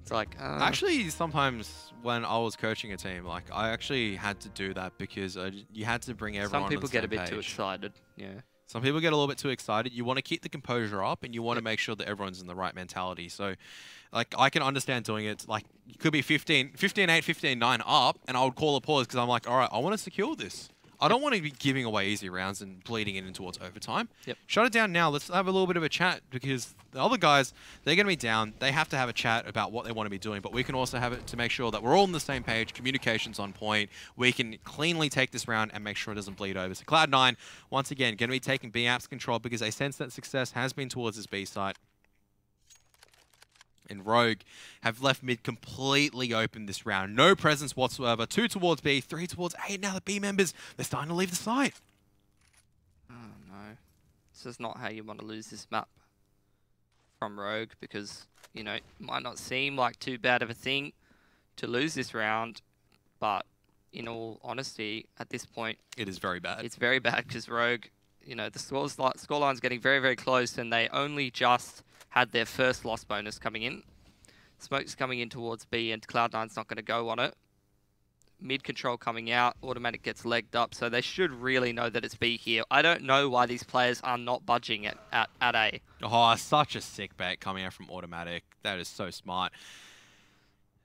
It's like, Actually, sometimes when I was coaching a team, like, I actually had to do that because you had to bring everyone some people on the get a same bit too page. excited, yeah. Some people get a little bit too excited. You want to keep the composure up, and you want to make sure that everyone's in the right mentality. So, like, I can understand doing it. Like, it could be 15-8, 15-9 up, and I would call a pause because I'm like, all right, I want to secure this. I don't want to be giving away easy rounds and bleeding it in towards overtime. Shut it down now. Let's have a little bit of a chat because the other guys, they're going to be down. They have to have a chat about what they want to be doing, but we can also have it to make sure that we're all on the same page, communication's on point. We can cleanly take this round and make sure it doesn't bleed over. So Cloud9, once again, going to be taking B-App's control because they sense that success has been towards this B site. And Rogue have left mid completely open this round. No presence whatsoever. 2 towards B, 3 towards A. Now the B members, they're starting to leave the site. Oh no. This is not how you want to lose this map from Rogue because, you know, it might not seem like too bad of a thing to lose this round, but in all honesty, at this point... It is very bad. It's very bad because Rogue, you know, the scoreline's getting very, very close and they only just had their first loss bonus coming in. Smoke's coming in towards B and Cloud9's not going to go on it. Mid control coming out, automatic gets legged up, so they should really know that it's B here. I don't know why these players are not budging at A. Oh, such a sick bet coming out from automatic. That is so smart.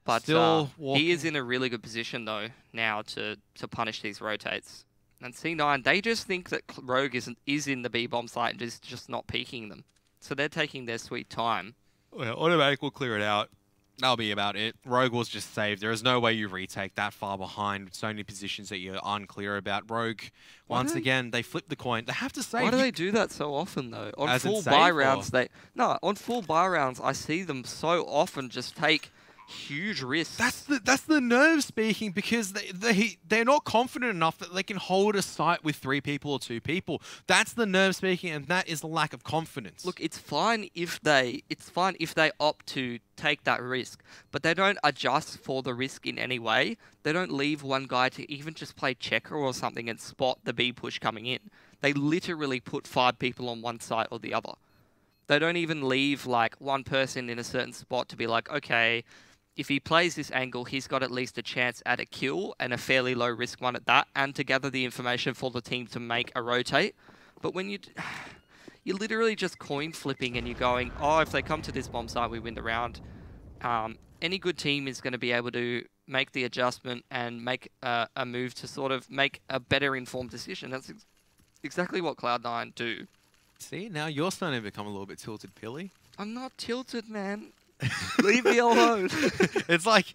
But still, he is in a really good position though now to punish these rotates. And C9, they just think that Rogue is in the B bomb site and is just not peeking them. So they're taking their sweet time. Well, automatic will clear it out. That'll be about it. Rogue was just saved. There is no way you retake that far behind with so many positions that you're unclear about. Rogue, once again, they flip the coin. They have to save. Why do they do that so often, though? On full buy rounds, on full buy rounds, I see them so often just take huge risks. That's the nerve speaking because they're not confident enough that they can hold a site with 3 people or 2 people. That's the nerve speaking, and that is the lack of confidence. Look, it's fine if they opt to take that risk, but they don't adjust for the risk in any way. They don't leave one guy to even just play checker or something and spot the B push coming in. They literally put 5 people on one side or the other. They don't even leave like one person in a certain spot to be like, okay, if he plays this angle, he's got at least a chance at a kill and a fairly low risk one at that, and to gather the information for the team to make a rotate. But when you're literally just coin flipping and you're going, oh, if they come to this bomb site, we win the round. Any good team is going to be able to make the adjustment and make a move to sort of make a better informed decision. That's exactly what Cloud9 do. See, now you're starting to become a little bit tilted, Pilly. I'm not tilted, man. Leave me alone. It's like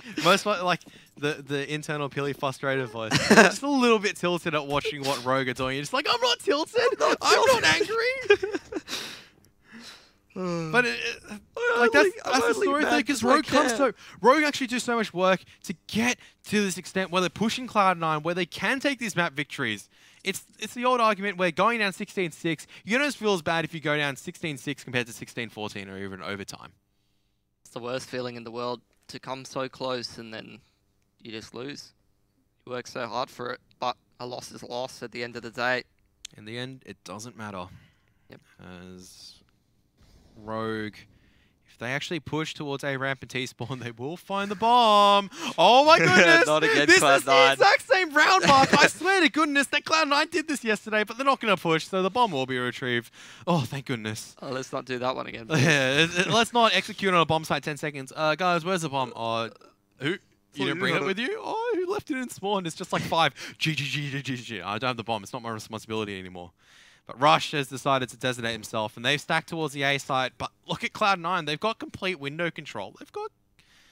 the internal Pilly frustrated voice. Just a little bit tilted at watching what Rogue are doing. You're just like, I'm not tilted. I'm not angry. But that's the story thing, because Rogue actually do so much work to get to this extent where they're pushing Cloud9, where they can take these map victories. It's the old argument where going down 16-6, you don't feel as bad if you go down 16-6 compared to 16-14 or even overtime. It's the worst feeling in the world to come so close and then you just lose. You work so hard for it, but a loss is a loss at the end of the day. In the end, it doesn't matter. Yep. As Rogue, if they actually push towards A ramp and T-spawn, they will find the bomb. Oh my goodness! Not again, this Cloud9. is the exact same round mark. I swear to goodness that Cloud9 did this yesterday, but they're not going to push, so the bomb will be retrieved. Oh, thank goodness. Oh, let's not do that one again. Yeah, let's not execute on a bomb site 10 seconds. Guys, where's the bomb? Who? You didn't bring it with you? Oh, who left it in spawn? It's just like 5. GG. I don't have the bomb. It's not my responsibility anymore. But Rush has decided to designate himself, and they've stacked towards the A site. But look at Cloud9. They've got complete window control. They've got...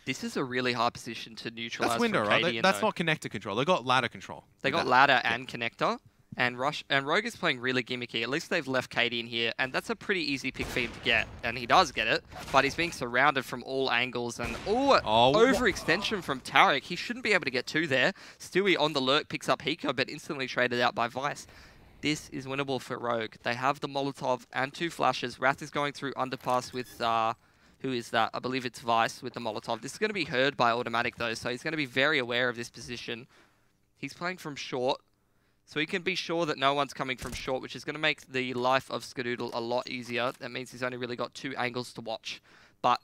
This is a really hard position to neutralize. That's window, right? That's not connector control. They've got ladder control. They got ladder and connector. And Rogue is playing really gimmicky. At least they've left Katie in here, and that's a pretty easy pick for him to get. And he does get it, but he's being surrounded from all angles. And overextension from Tarek. He shouldn't be able to get 2 there. Stewie on the lurk picks up Hiko, but instantly traded out by Vice. This is winnable for Rogue. They have the Molotov and 2 flashes. Wrath is going through underpass with, who is that? I believe it's Vice with the Molotov. This is going to be heard by automatic though, so he's going to be very aware of this position. He's playing from short, so he can be sure that no one's coming from short, which is going to make the life of Skadoodle a lot easier. That means he's only really got 2 angles to watch. But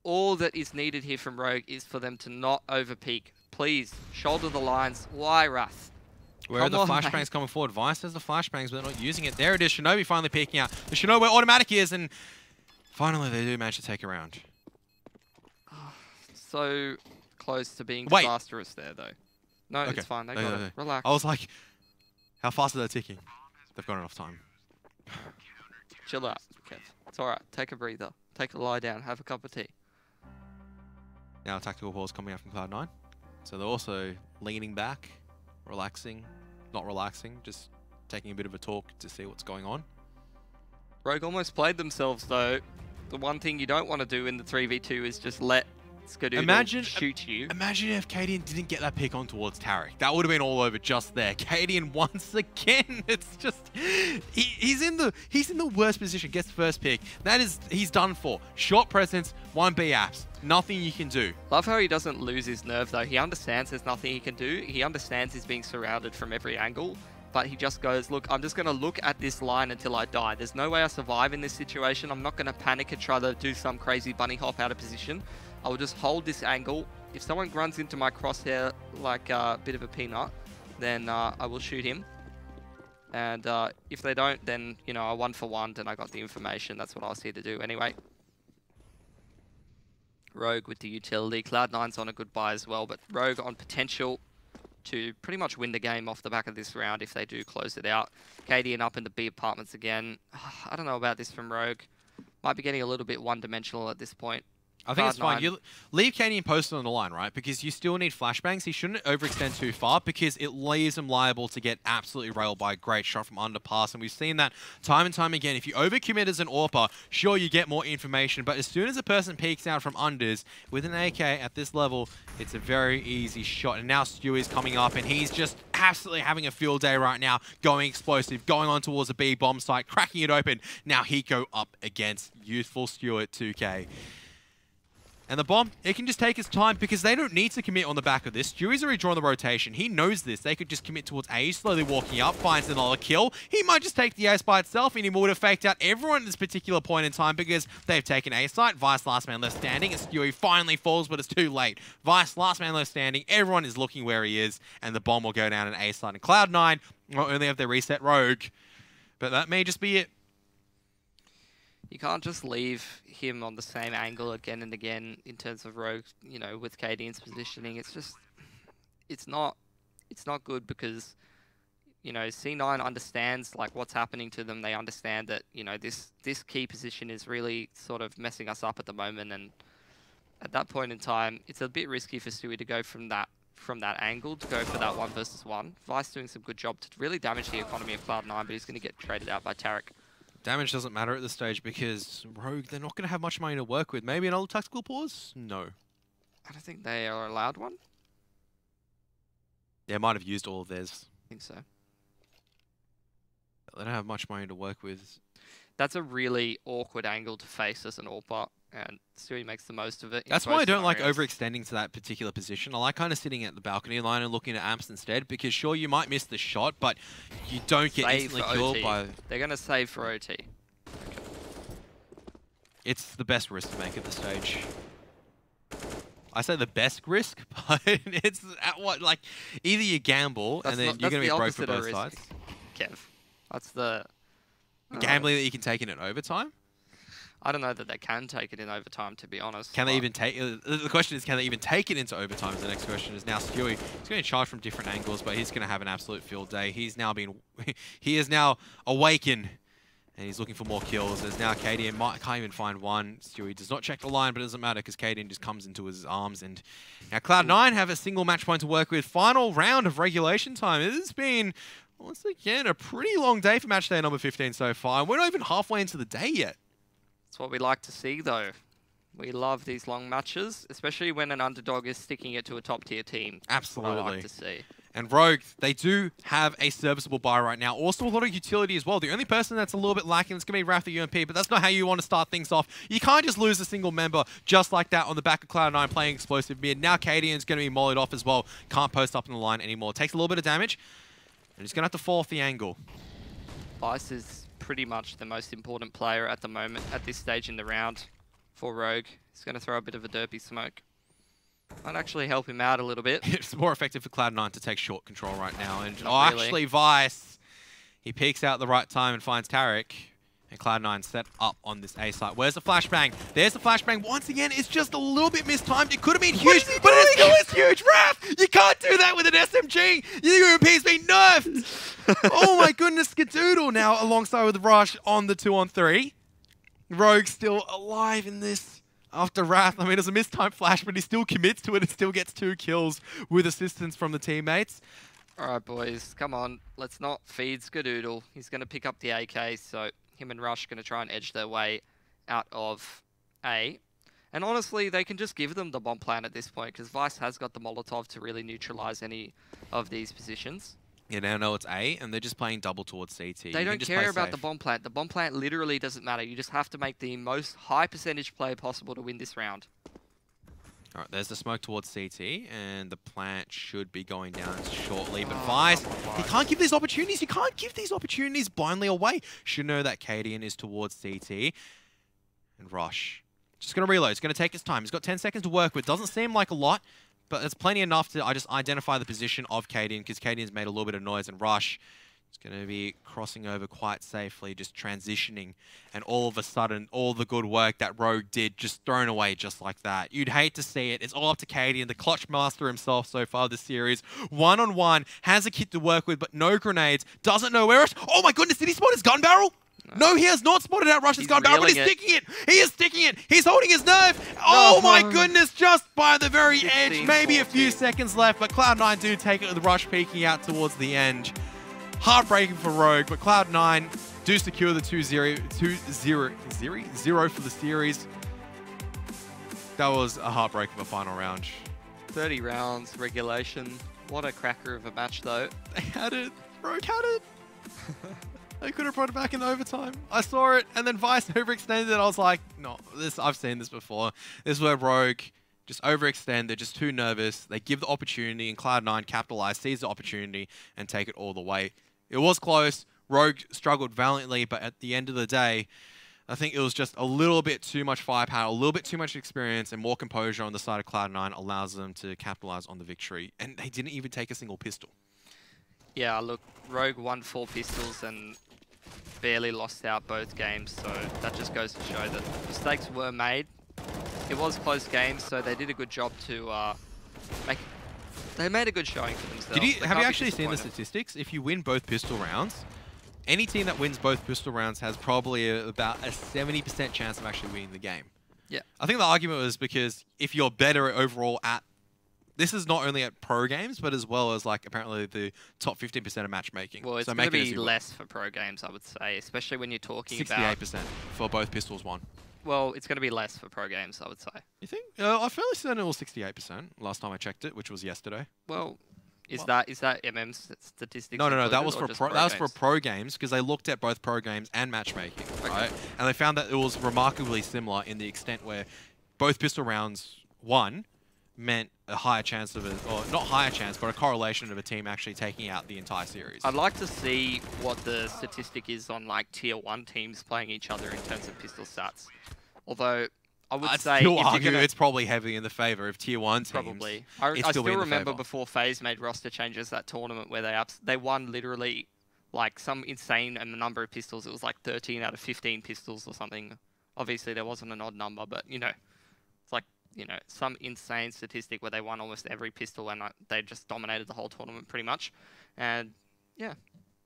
all that is needed here from Rogue is for them to not overpeak. Please, shoulder the lines. Why, Wrath? Where are the flashbangs coming forward? Vice has the flashbangs, but they're not using it. There it is. Shinobi finally peeking out. The Shinobi where automatic is, and finally they do manage to take a round. So close to being disastrous there, though. No, okay. It's fine. They got it. Relax. I was like, how fast are they ticking? They've got enough time. Chill out, Kev. It's alright. Take a breather. Take a lie down. Have a cup of tea. Now tactical pause coming out from Cloud9. So they're also leaning back, relaxing. Not relaxing, just taking a bit of a talk to see what's going on. Rogue almost played themselves, though. The one thing you don't want to do in the 3v2 is just let Skadoodle shoot you. Imagine if Cadian didn't get that pick on towards Tarek. That would have been all over just there. Cadian once again. It's just he's in the worst position. Gets the first pick. He's done for. Short presence, 1B apps. Nothing you can do. Love how he doesn't lose his nerve though. He understands there's nothing he can do. He understands he's being surrounded from every angle. But he just goes, look, I'm just going to look at this line until I die. There's no way I survive in this situation. I'm not going to panic and try to do some crazy bunny hop out of position. I will just hold this angle. If someone runs into my crosshair like a bit of a peanut, then I will shoot him. And if they don't, then, you know, I 1-for-1 and I got the information. That's what I was here to do anyway. Rogue with the utility. Cloud9's on a good buy as well, but Rogue on potential to pretty much win the game off the back of this round if they do close it out. Cadian up in the B apartments again. I don't know about this from Rogue. Might be getting a little bit one-dimensional at this point. I think it's fine. You leave Cadian posted on the line, right? Because you still need flashbangs. He shouldn't overextend too far because it leaves him liable to get absolutely railed by a great shot from underpass. And we've seen that time and time again. If you overcommit as an AWPer, sure, you get more information. But as soon as a person peeks out from unders with an AK at this level, it's a very easy shot. And now Stewie's coming up, and he's just absolutely having a field day right now, going explosive, going on towards the B bomb site, cracking it open. Now Hiko up against youthful Stewart 2K. And the bomb, it can just take its time because they don't need to commit on the back of this. Stewie's already drawn the rotation. He knows this. They could just commit towards A, slowly walking up, finds another kill. He might just take the ace by itself, and he would have faked out everyone at this particular point in time because they've taken A site. Vice last man left standing, and Stewie finally falls, but it's too late. Vice last man left standing. Everyone is looking where he is, and the bomb will go down in A site. And Cloud9 will only have their reset Rogue, but that may just be it. You can't just leave him on the same angle again and again in terms of Rogue, you know, with Cadian's positioning. It's just, it's not good because, you know, C9 understands like what's happening to them. They understand that, you know, this key position is really sort of messing us up at the moment. And at that point in time, it's a bit risky for Stewie to go from that angle to go for that 1 versus 1. Vice doing some good job to really damage the economy of Cloud9, but he's going to get traded out by Tarek. Damage doesn't matter at this stage because Rogue, they're not going to have much money to work with. Maybe another tactical pause? No. I don't think they are allowed one. They might have used all of theirs. I think so. They don't have much money to work with. That's a really awkward angle to face as an AWPer, and Stewie makes the most of it. That's why I don't like overextending to that particular position. I like kind of sitting at the balcony line and looking at amps instead, because sure, you might miss the shot, but you don't get instantly killed by... They're going to save for OT. Okay. It's the best risk to make at this stage. I say the best risk, but it's at what, like, either you gamble and then you're going to be broke for both sides. Kev. That's the... Gambling that you can take in overtime? I don't know that they can take it in overtime, to be honest. Can they even take... The question is, can they even take it into overtime? The next question is now Stewie. He's going to charge from different angles, but he's going to have an absolute field day. He's now been... he is now awakened, and he's looking for more kills. There's now Cadian. Can't even find one. Stewie does not check the line, but it doesn't matter because Cadian just comes into his arms. And now Cloud9 have a single match point to work with. Final round of regulation time. It has been... once again, a pretty long day for match day number 15 so far. We're not even halfway into the day yet. That's what we like to see, though. We love these long matches, especially when an underdog is sticking it to a top-tier team. Absolutely. That's what I like to see. And Rogue, they do have a serviceable buy right now. Also a lot of utility as well. The only person that's a little bit lacking is going to be Raph the UMP, but that's not how you want to start things off. You can't just lose a single member just like that on the back of Cloud9 playing explosive mid. Now Cadian's going to be mollied off as well. Can't post up in the line anymore. Takes a little bit of damage. And he's going to have to fall off the angle. Vice is pretty much the most important player at the moment, at this stage in the round for Rogue. He's going to throw a bit of a derpy smoke. Might actually help him out a little bit. It's more effective for Cloud9 to take short control right now. And Not really. actually, Vice, he peeks out the right time and finds Tarek. And Cloud9 set up on this A site. Where's the flashbang? There's the flashbang. Once again, it's just a little bit mistimed. It could have been huge, but it still is huge. Raph, you can't do that with an SMG. Your UMP's been nerfed. Oh my goodness, Skadoodle now alongside with Rush on the 2-on-3. Rogue still alive in this after Wrath. I mean, it's a mistimed flash, but he still commits to it and still gets 2 kills with assistance from the teammates. All right, boys, come on. Let's not feed Skadoodle. He's going to pick up the AK, so him and Rush going to try and edge their way out of A. And honestly, they can just give them the bomb plan at this point, because Vice has got the Molotov to really neutralize any of these positions. You now know it's A, and they're just playing double towards CT. They don't care about the bomb plant. The bomb plant literally doesn't matter. You just have to make the most high percentage play possible to win this round. All right, there's the smoke towards CT, and the plant should be going down shortly. But Vice, he can't give these opportunities. You can't give these opportunities blindly away. Should know that Cadian is towards CT. And Rush, just going to reload. He's going to take his time. He's got 10 seconds to work with. Doesn't seem like a lot, but it's plenty enough to just identify the position of Cadian, because Cadian's made a little bit of noise, and Rush is going to be crossing over quite safely, just transitioning, and all of a sudden, all the good work that Rogue did just thrown away just like that. You'd hate to see it. It's all up to Cadian, the clutch master himself so far this series. One-on-one, has a kit to work with, but no grenades, doesn't know where it. Oh my goodness, did he spot his gun barrel? No, he has not spotted out Rush's gun barrel, but he's sticking it. He is sticking it. He's holding his nerve. Oh my goodness, just by the very edge. Maybe a few seconds left, but Cloud9 do take it with Rush peeking out towards the end. Heartbreaking for Rogue, but Cloud9 do secure the 2-0 for the series. That was a heartbreak of a final round. 30 rounds, regulation. What a cracker of a match, though. They had it. Rogue had it. They could have brought it back in overtime. I saw it, and then Vice overextended it. I was like, no, I've seen this before. This is where Rogue just overextend. They're just too nervous. They give the opportunity, and Cloud9 capitalize, seize the opportunity, and take it all the way. It was close. Rogue struggled valiantly, but at the end of the day, I think it was just a little bit too much firepower, a little bit too much experience, and more composure on the side of Cloud9 allows them to capitalize on the victory. And they didn't even take a single pistol. Yeah, look, Rogue won 4 pistols and barely lost out both games, so that just goes to show that mistakes were made. It was close games, so they did a good job to they made a good showing for themselves. Have you actually seen the statistics? If you win both pistol rounds, any team that wins both pistol rounds has probably about a 70% chance of actually winning the game. Yeah. I think the argument was because if you're better overall at, this is not only at pro games, but as well as like apparently the top 15% of matchmaking. Well, it's going to be less for pro games, I would say, especially when you're talking 68% for both pistols won. Well, it's going to be less for pro games, I would say. You think? I fairly certain it was 68% last time I checked it, which was yesterday. Well, is that MM's statistics? No, that was for pro games, because they looked at both pro games and matchmaking, right? And they found that it was remarkably similar in the extent where both pistol rounds won meant a higher chance of or not higher chance, but a correlation of a team actually taking out the entire series. I'd like to see what the statistic is on like tier 1 teams playing each other in terms of pistol stats. Although I would say, still argue it's probably heavy in the favor of tier 1 teams. Probably. I still remember before FaZe made roster changes that tournament where they won literally like some insane number of pistols. It was like 13 out of 15 pistols or something. Obviously there wasn't an odd number, but you know, it's like, you know, some insane statistic where they won almost every pistol and they just dominated the whole tournament pretty much. And yeah,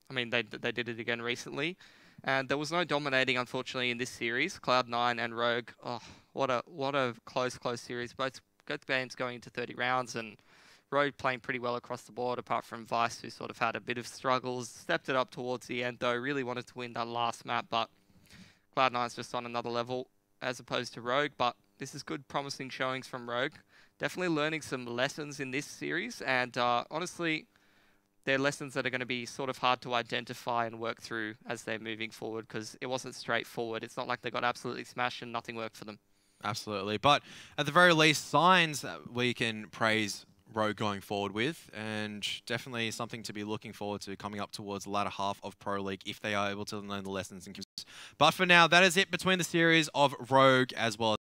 I mean, they did it again recently. And there was no dominating, unfortunately, in this series. Cloud9 and Rogue, oh, what a close series. Both games going into 30 rounds, and Rogue playing pretty well across the board, apart from Vice, who sort of had a bit of struggles. Stepped it up towards the end, though. Really wanted to win that last map, but Cloud9's just on another level as opposed to Rogue. But this is good, promising showings from Rogue. Definitely learning some lessons in this series, and honestly, they're lessons that are going to be sort of hard to identify and work through as they're moving forward, because it wasn't straightforward. It's not like they got absolutely smashed and nothing worked for them. Absolutely. But at the very least, signs that we can praise Rogue going forward with, and definitely something to be looking forward to coming up towards the latter half of Pro League if they are able to learn the lessons. But for now, that is it between the series of Rogue as well as